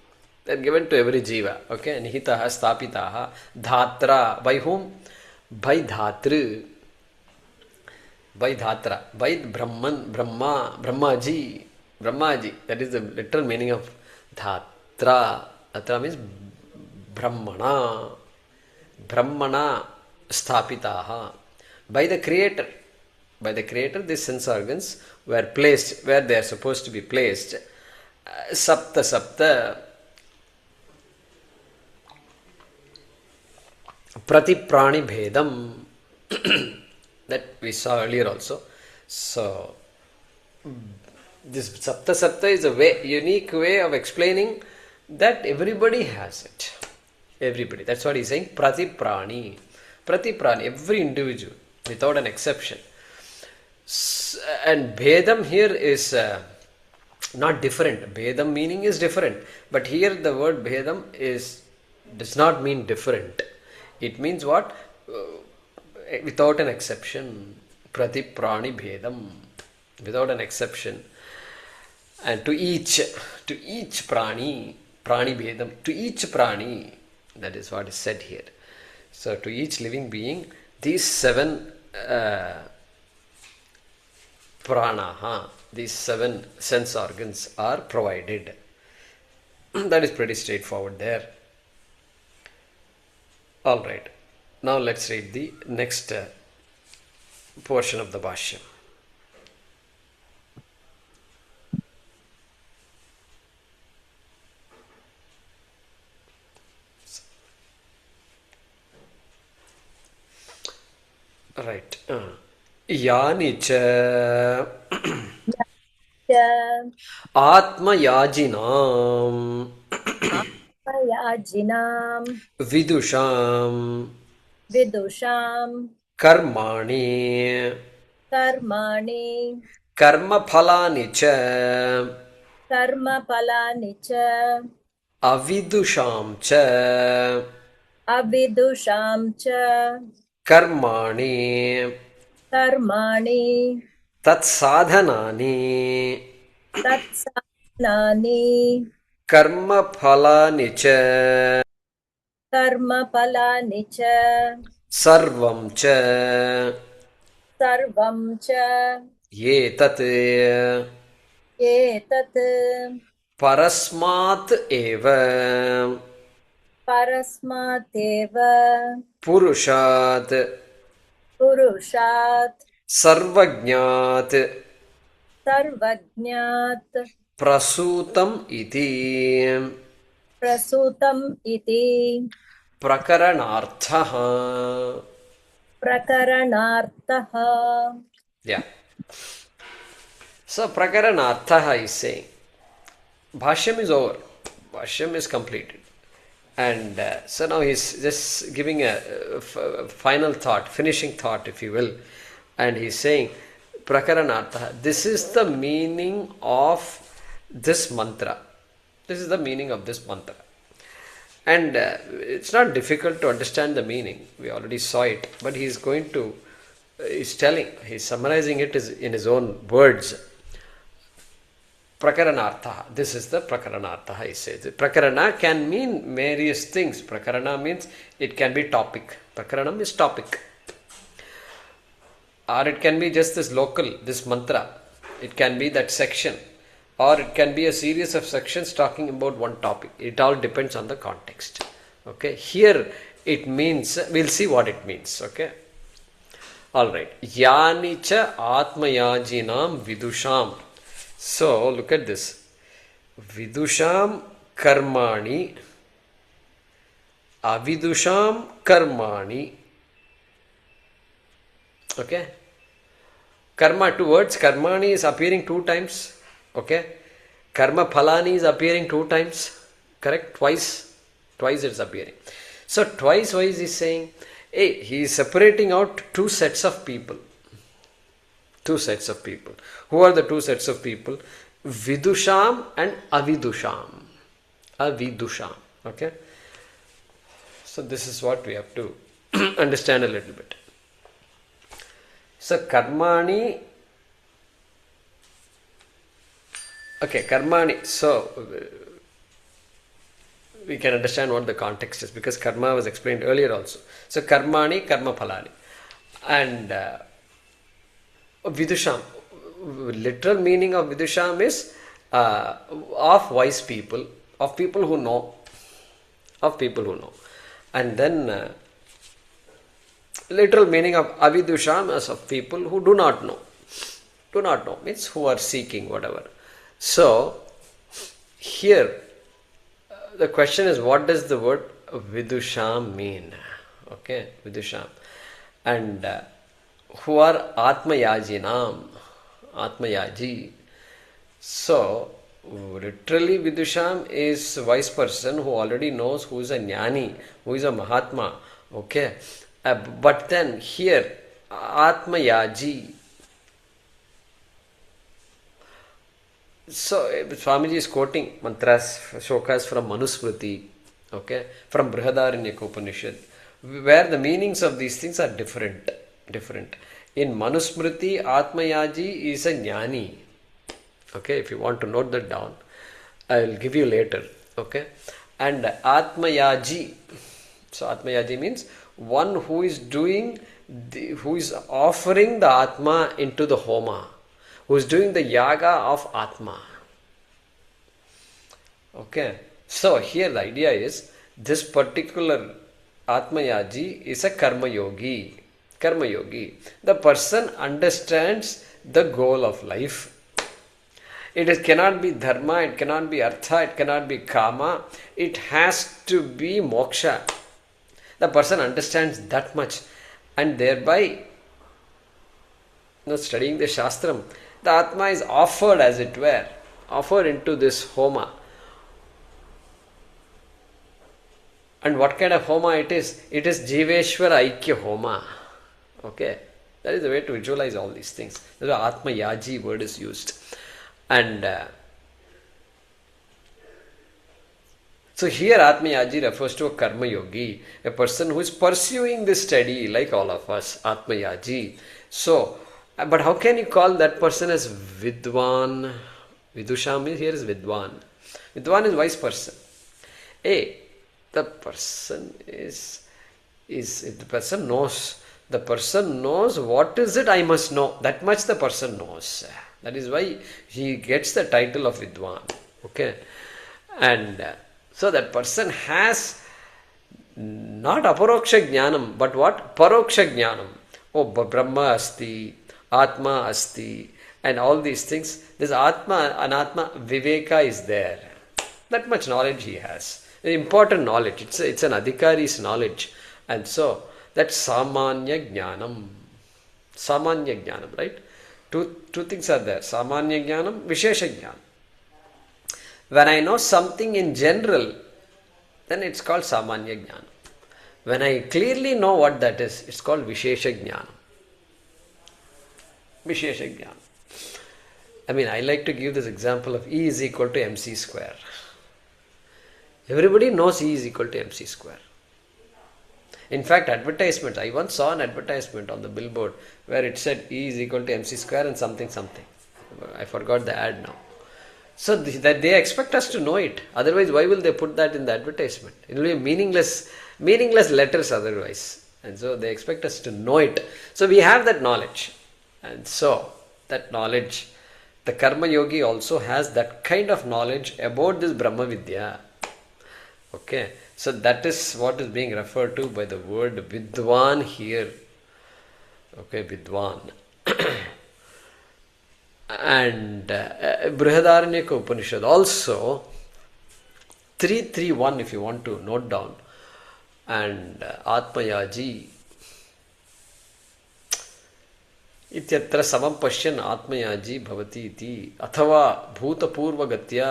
They are given to every jiva. Okay? Nihitāḥ, sthāpitāḥ. Dhātra. By whom? By Dhatru. By Dhatra. By Brahman, Brahma, Brahmaji. Brahmaji. That is the literal meaning of Dhatra. Dhatra means Brahmana. Brahmana sthapitaha. By the Creator. By the Creator, these sense organs were placed where they are supposed to be placed. Sapta. Prati-prāṇi bhedam. That we saw earlier also. So, this sapta is a unique way of explaining that everybody has it. Everybody. That's what he's saying. Prati-prāṇi. Prati-prāṇi. Every individual, without an exception. And bhedam here is not different. Bhedam meaning is different. But here the word bhedam does not mean different. It means what? Without an exception. Prati-prāṇi bhedam. Without an exception. And to each prāṇi, prāṇi bhedam, to each prāṇi, that is what is said here. So to each living being, these 7 prāṇāḥ, these 7 sense organs are provided. That is pretty straightforward there. Alright, now let's read the next portion of the Bhashyam. Right. Yāni ca Atmayājinām Vidushām Karmāni Karmaphalāni ca Avidushām ca Karmāni Tatsadhanāni Karmaphalāni ca Sarvam ca Yetat Parasmāt eva Purūṣāt Sarvajñāt Prasūtam iti Prakaranārthaḥ. Yeah. So Prakaranārthaḥ is saying, Bhashyam is over. Bhashyam is completed. And so now he's just giving a final thought, finishing thought, if you will. And he's saying, Prakaranārthaḥ. This is the meaning of this mantra. This is the meaning of this mantra. And it's not difficult to understand the meaning. We already saw it. But he's summarizing it in his own words. Prakaranārthaḥ. This is the Prakaranārthaḥ, he says. Prakarana can mean various things. Prakarana means it can be topic. Prakaranam is topic. Or it can be just this local, this mantra. It can be that section. or it can be a series of sections talking about one topic. It all depends on the context. Okay, here it means, we'll see what it means. Okay, all right. Yani cha atmayajinam vidusham. So look at this. Vidusham karmani, avidusham karmani. Okay, karma, two words. Karmani is appearing 2 times. Okay, karma phalani is appearing 2 times. Correct? Twice it's appearing. So twice why is he saying? Hey, he is separating out 2 sets of people. 2 sets of people. Who are the 2 sets of people? Vidusham and avidusham. Avidusham. Okay. So this is what we have to understand a little bit. So karmani. Okay, karmani. So we can understand what the context is, because karma was explained earlier also. So karmani, karma phalani. And vidusham. Literal meaning of vidusham is of wise people, of people who know. Of people who know. And then literal meaning of avidusham is of people who do not know. Do not know means who are seeking whatever. So here the question is, what does the word vidusham mean? Okay, vidusham. And who are atmayajinam, atmayaji. So literally vidusham is wise person who already knows, who is a jnani, who is a mahatma. Okay, but then here atmayaji. So Swamiji is quoting mantras, shlokas from Manusmriti, okay, from Brihadaranyaka, where the meanings of these things are different. In Manusmriti, Atmayaji is a jnani. Okay, if you want to note that down, I will give you later. Okay, and Atmayaji. So Atmayaji means one who is doing, who is offering the Atma into the homāḥ, who is doing the yaga of Atma. Okay, so here the idea is, this particular Atmayaji is a karma yogi. Karma yogi. The person understands the goal of life. It cannot be dharma, it cannot be artha, it cannot be kama. It has to be moksha. The person understands that much, and thereby, studying the Shastram, the Atma is offered, as it were, offered into this homāḥ. And what kind of homāḥ it is? It is Jiveshwara Aikya homāḥ. Okay, that is the way to visualize all these things. The Atma Yaji word is used. And so here Atma Yaji refers to a karma yogi, a person who is pursuing this study like all of us, Atma Yaji. So, but how can you call that person as Vidwan? Vidusham here is Vidwan. Vidwan is wise person. The person the person knows. The person knows what is it I must know. That much the person knows. That is why he gets the title of Vidwan. Okay. And so that person has not aparoksha jnanam, but what? Paroksha jnanam. Oh, Brahma asti, Atma asti, and all these things. This Atma, Anatma, Viveka is there. That much knowledge he has. Important knowledge. It's an adhikari's knowledge. And so, that's samanya jnanam. Samanya jnanam, right? Two things are there. Samanya jnanam, vishesha jnanam. When I know something in general, then it's called samanya jnanam. When I clearly know what that is, it's called vishesha jnanam. Vishesha jnanam. I mean, I like to give this example of E is equal to mc square. Everybody knows E is equal to mc square. In fact, advertisements, I once saw an advertisement on the billboard where it said E is equal to mc square and something. I forgot the ad now. So that they expect us to know it. Otherwise, why will they put that in the advertisement? It will be meaningless letters otherwise. And so they expect us to know it. So we have that knowledge. And so that knowledge the karma yogi also has that kind of knowledge about this Brahma Vidya. Okay, so that is what is being referred to by the word Vidwan here. Okay, Vidwan. And Brihadaranyaka Upanishad also 3.3.1 if you want to note down. And Atmayaji इत्यत्र समं पश्यन् आत्मयाजी भवति इति अथवा भूतपूर्वगत्या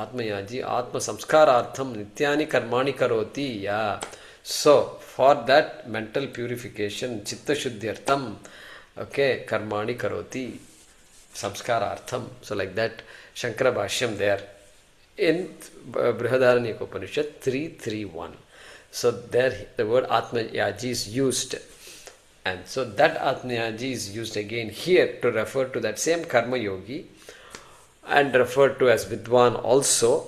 आत्मयाजी आत्मसंस्कारार्थं नित्यानि कर्माणि करोति या. So for that mental purification chitta-shuddhyartham, okay, karmani karoti samskarartham. So like that Shankara Bhaashyam there in Brihadaranyaka Upanishad 3.3.1. So there the word Atmayaji is used. And so that Atmayaji is used again here to refer to that same karma yogi and referred to as Vidwan also.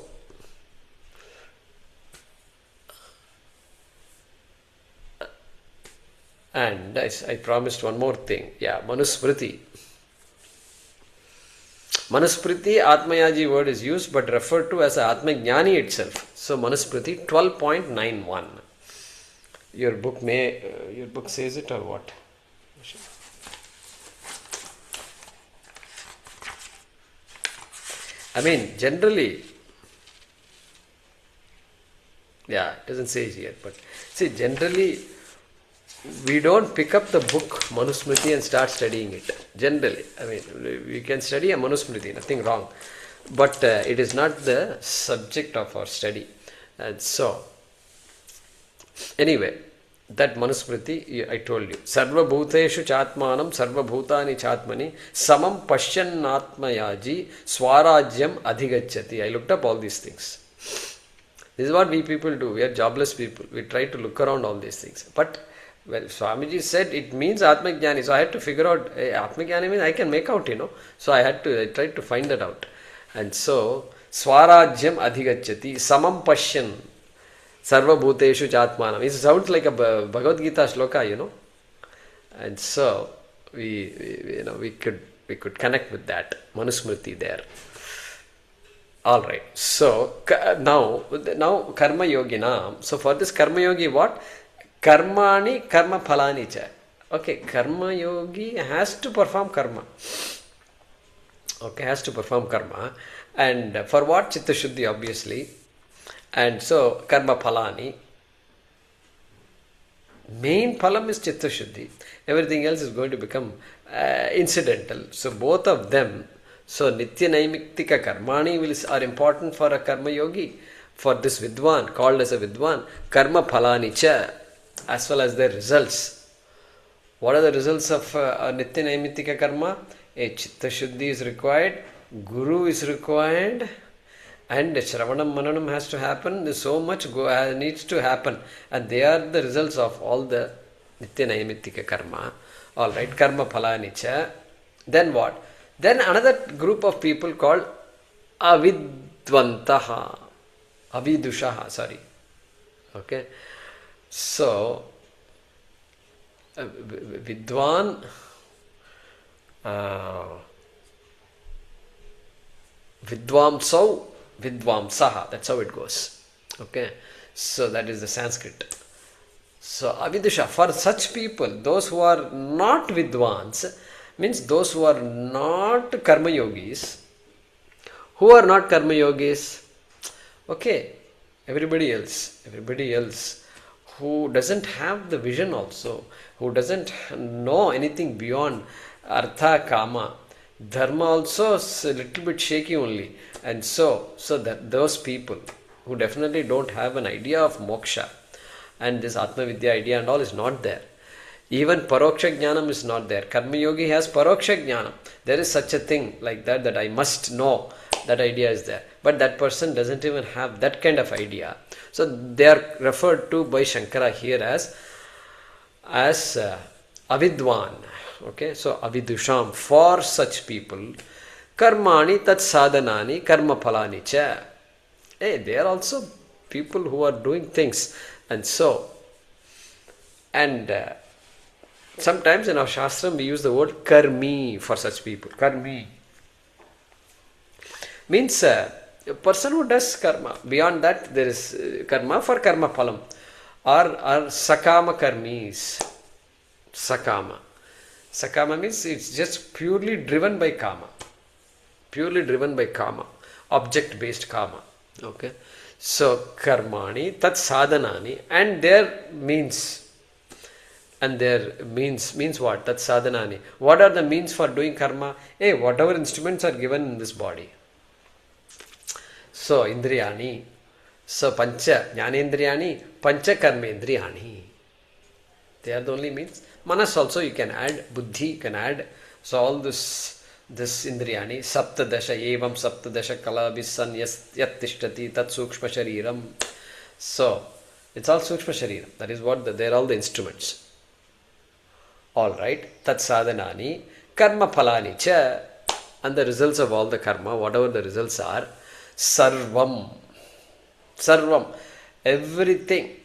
And I promised one more thing. Yeah, Manusmriti. Manusmriti, Atmayaji word is used but referred to as Atmajnani itself. So Manusmriti 12.91. Your book says it or what? I mean, generally, yeah, it doesn't say it here, but see, generally, we don't pick up the book Manusmriti and start studying it. Generally, I mean, we can study a Manusmriti, nothing wrong, but it is not the subject of our study. And so, anyway, that Manusmriti, I told you, Sarva Bhuteshu Chatmanam, Sarva Bhutani Chatmani, Samam Pashyannatmayaji, Swarajyam Adhigachyati. I looked up all these things. This is what we people do. We are jobless people. We try to look around all these things. But well, Swamiji said it means Atmajnani. So I had to figure out, Atmajnani means I can make out, So I tried to find that out. And so, Swarajyam Adhigachyati, Samam Pashyan. Sarva Bhuteshu Chatmanam. It sounds like a Bhagavad Gita shloka, And so we could connect with that Manusmriti there. All right. So now karma yogina. So for this karma yogi, what? Karmani karma phalani cha. Okay, karma yogi has to perform karma. Okay, has to perform karma. And for what? Chitta Shuddhi, obviously. And so, karma phalani. Main phalam is chitta shuddhi. Everything else is going to become incidental. So, both of them, so nitya naimiktika karmani are important for a karma yogi. For this vidwan, called as a vidwan, karma phalani cha, as well as their results. What are the results of a nitya naimiktika karma? A chitta shuddhi is required, guru is required, and Shravanam Mananam has to happen. There's so much needs to happen, and they are the results of all the Nitya Naimittika karma. Alright, karma phalani cha. Then what? Then another group of people called avidvantaha, avidushaha, sorry. Okay. So, vidwan, vidvamsau, vidvamsaha, that's how it goes. Okay, so that is the Sanskrit. So avidusha, for such people, those who are not vidvans, means those who are not karma yogis. Who are not karma yogis? Okay, everybody else who doesn't have the vision also, who doesn't know anything beyond artha, kama, dharma also is a little bit shaky only. And so that those people who definitely don't have an idea of moksha, and this Atma Vidya idea and all is not there. Even Paroksha Jnanam is not there. Karma Yogi has Paroksha Jnanam. There is such a thing like that I must know. That idea is there. But that person doesn't even have that kind of idea. So they are referred to by Shankara here as avidwan. Okay, so avidusham, for such people, karmani tat sadhanani karma phalani cha. Hey, they are also people who are doing things. And so, and sometimes in our Shastram we use the word karmi for such people. Karmi. Means a person who does karma. Beyond that, there is karma for karma phalam. Or sakama karmis. Sakama. Sakama means it's just purely driven by kama. Purely driven by kama. Object-based karma. Okay. So, karmani, tat sadhanani, and their means. And their means what? Tat sadhanani. What are the means for doing karma? Hey, whatever instruments are given in this body. So, indriyani. So, pancha jnanendriyani, pancha karmendriyani. They are the only means. Manas also you can add, buddhi you can add. So, all this indriyani, saptadasha, evam saptadasha kalabhisan yat tishtati tat sukshma shariram. So, it's all sukshma shariram. That is what, they are all the instruments. Alright, tat sadhanani, karma phalani cha, and the results of all the karma, whatever the results are, sarvam. Sarvam. Everything.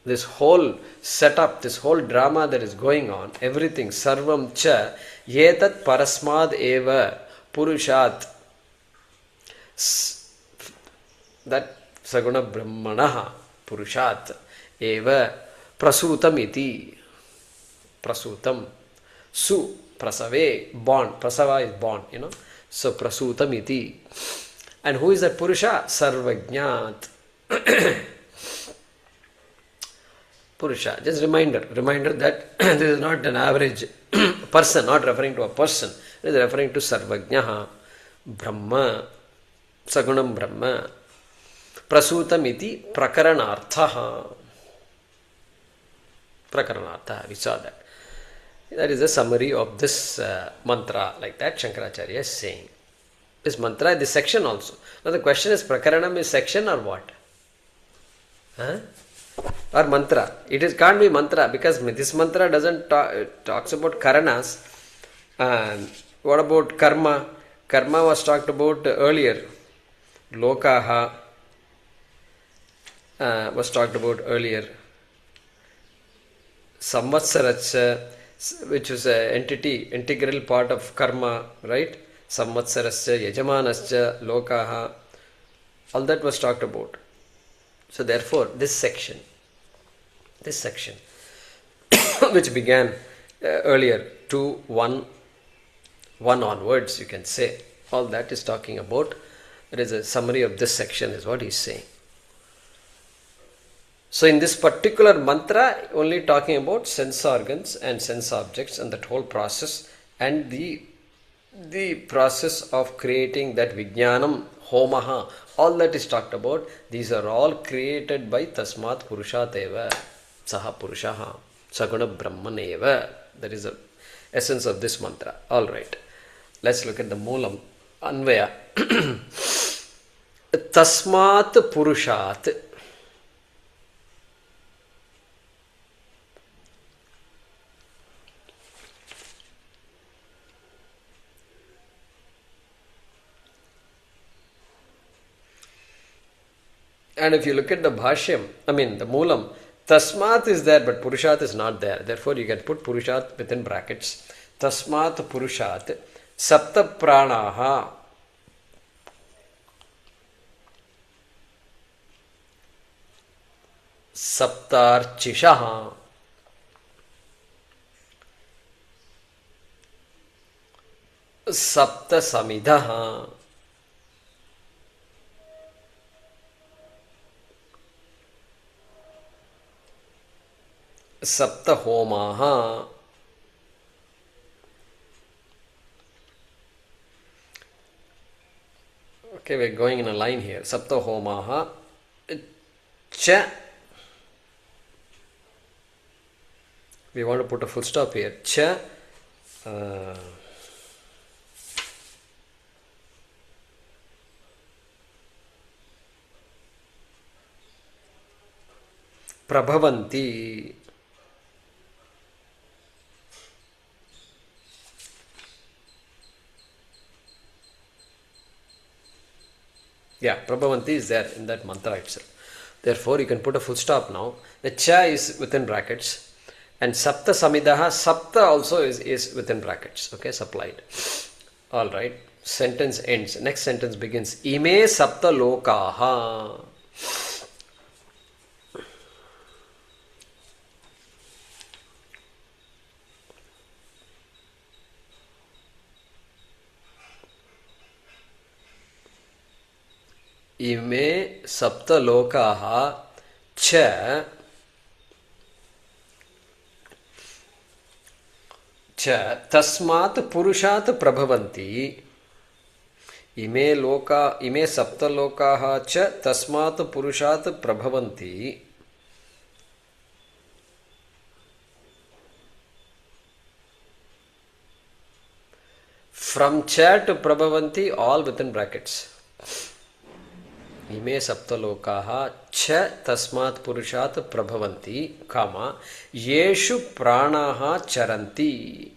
This whole setup, this whole drama that is going on, everything, sarvam cha, yetat parasmad eva purushat, that saguna brahmanaha purushat eva prasutam iti, prasutam, su, prasave, born, prasava is born, so prasutam iti. And who is that purusha? Sarvajnat. Purusha, just reminder that this is not an average person, not referring to a person, it is referring to Sarvajnaha, Brahma, Sagunam Brahma, Prasutam iti prakaranarthaha. Prakaranartha, we saw that. That is a summary of this mantra, like that Shankaracharya is saying. This mantra, this section also. Now the question is, prakaranam is section or what? Huh? Or mantra. It can't be mantra because this mantra doesn't talks about karanas. What about karma? Karma was talked about earlier. Lokā was talked about earlier. Samvatsarasya, which is an entity, integral part of karma, right? Samvatsarasya, yajamanasya, lokā, all that was talked about. So therefore, this section, which began earlier, 2:1 onwards, you can say, all that is talking about. There is a summary of this section is what he is saying. So in this particular mantra, only talking about sense organs and sense objects and that whole process and the process of creating that vijnanam, homāḥ, all that is talked about. These are all created by tasmāt purushateva, saha purushaha, saguna brahmaneva. That is the essence of this mantra. Alright, let's look at the moolam, anvaya. Tasmāt purushat. And if you look at the bhashyam, the moolam, tasmat is there, but purushat is not there. Therefore, you can put purushat within brackets. Tasmat purushat, sapta prāṇāḥ. Saptārciṣaḥ. Sapta samidhaḥ. Sapta homāḥ. Okay, we're going in a line here. Sapta homāḥ. Cha. We want to put a full stop here. Cha. Prabhavanti. Yeah, prabhavanti is there in that mantra itself. Therefore, you can put a full stop now. The cha is within brackets. And sapta samidhaḥ, sapta also is within brackets. Okay, supplied. All right. Sentence ends. Next sentence begins. Ime sapta lokāha. Ime sapta lokāha cha tasmāt purūṣāt prabhavanti. Ime sapta lokāha cha tasmāt purūṣāt prabhavanti. From cha to prabhavanti, all within brackets. Ime sapta lokāha cha tasmāt purūṣāt prabhavanti, comma, yeṣu prāṇāḥ caranti.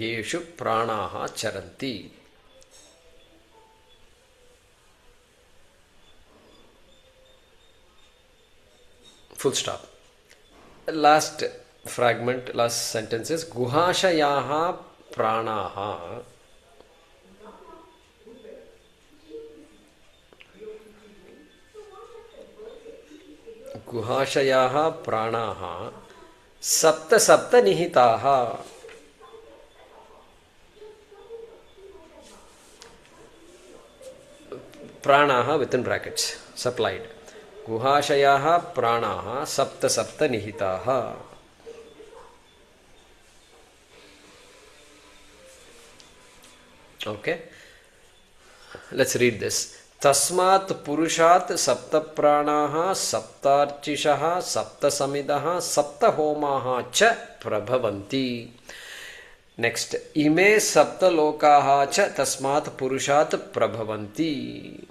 Yeṣu prāṇāḥ caranti. Full stop. Last fragment, last sentence is guhāśayā prāṇāḥ. Guhāśayā prāṇāḥ sapta nihitāḥ. Prāṇāḥ within brackets supplied. Guhāśayā prāṇāḥ sapta nihitāḥ. Okay, let's read this. Tasmāt purūṣāt sapta prāṇāḥ saptārciṣaḥ sapta samidhaḥ sapta homāḥ ca prabhavanti. Next, ime sapta lokāha ca tasmāt purūṣāt prabhavanti,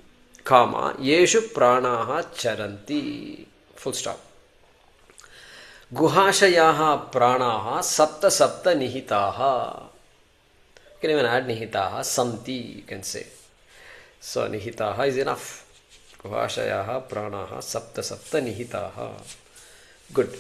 comma, yeṣu prāṇāḥ caranti. Full stop. Guhāśayā prāṇāḥ sapta nihitāḥ. You can even add nihitāḥ, santi, you can say. So nihitāḥ is enough. Guhāśayā prāṇāḥ sapta nihitāḥ. Good.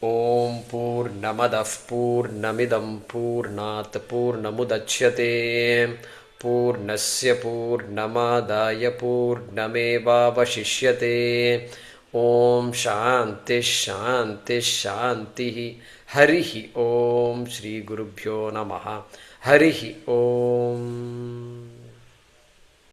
Om purnamadah purnamidam purnāt purnamudachyate purnasya purnamadaya purnamevavashishyate. Om shanti shanti shanti. Harihi Om. Shri Gurubhyo Namaha. Harihi Om.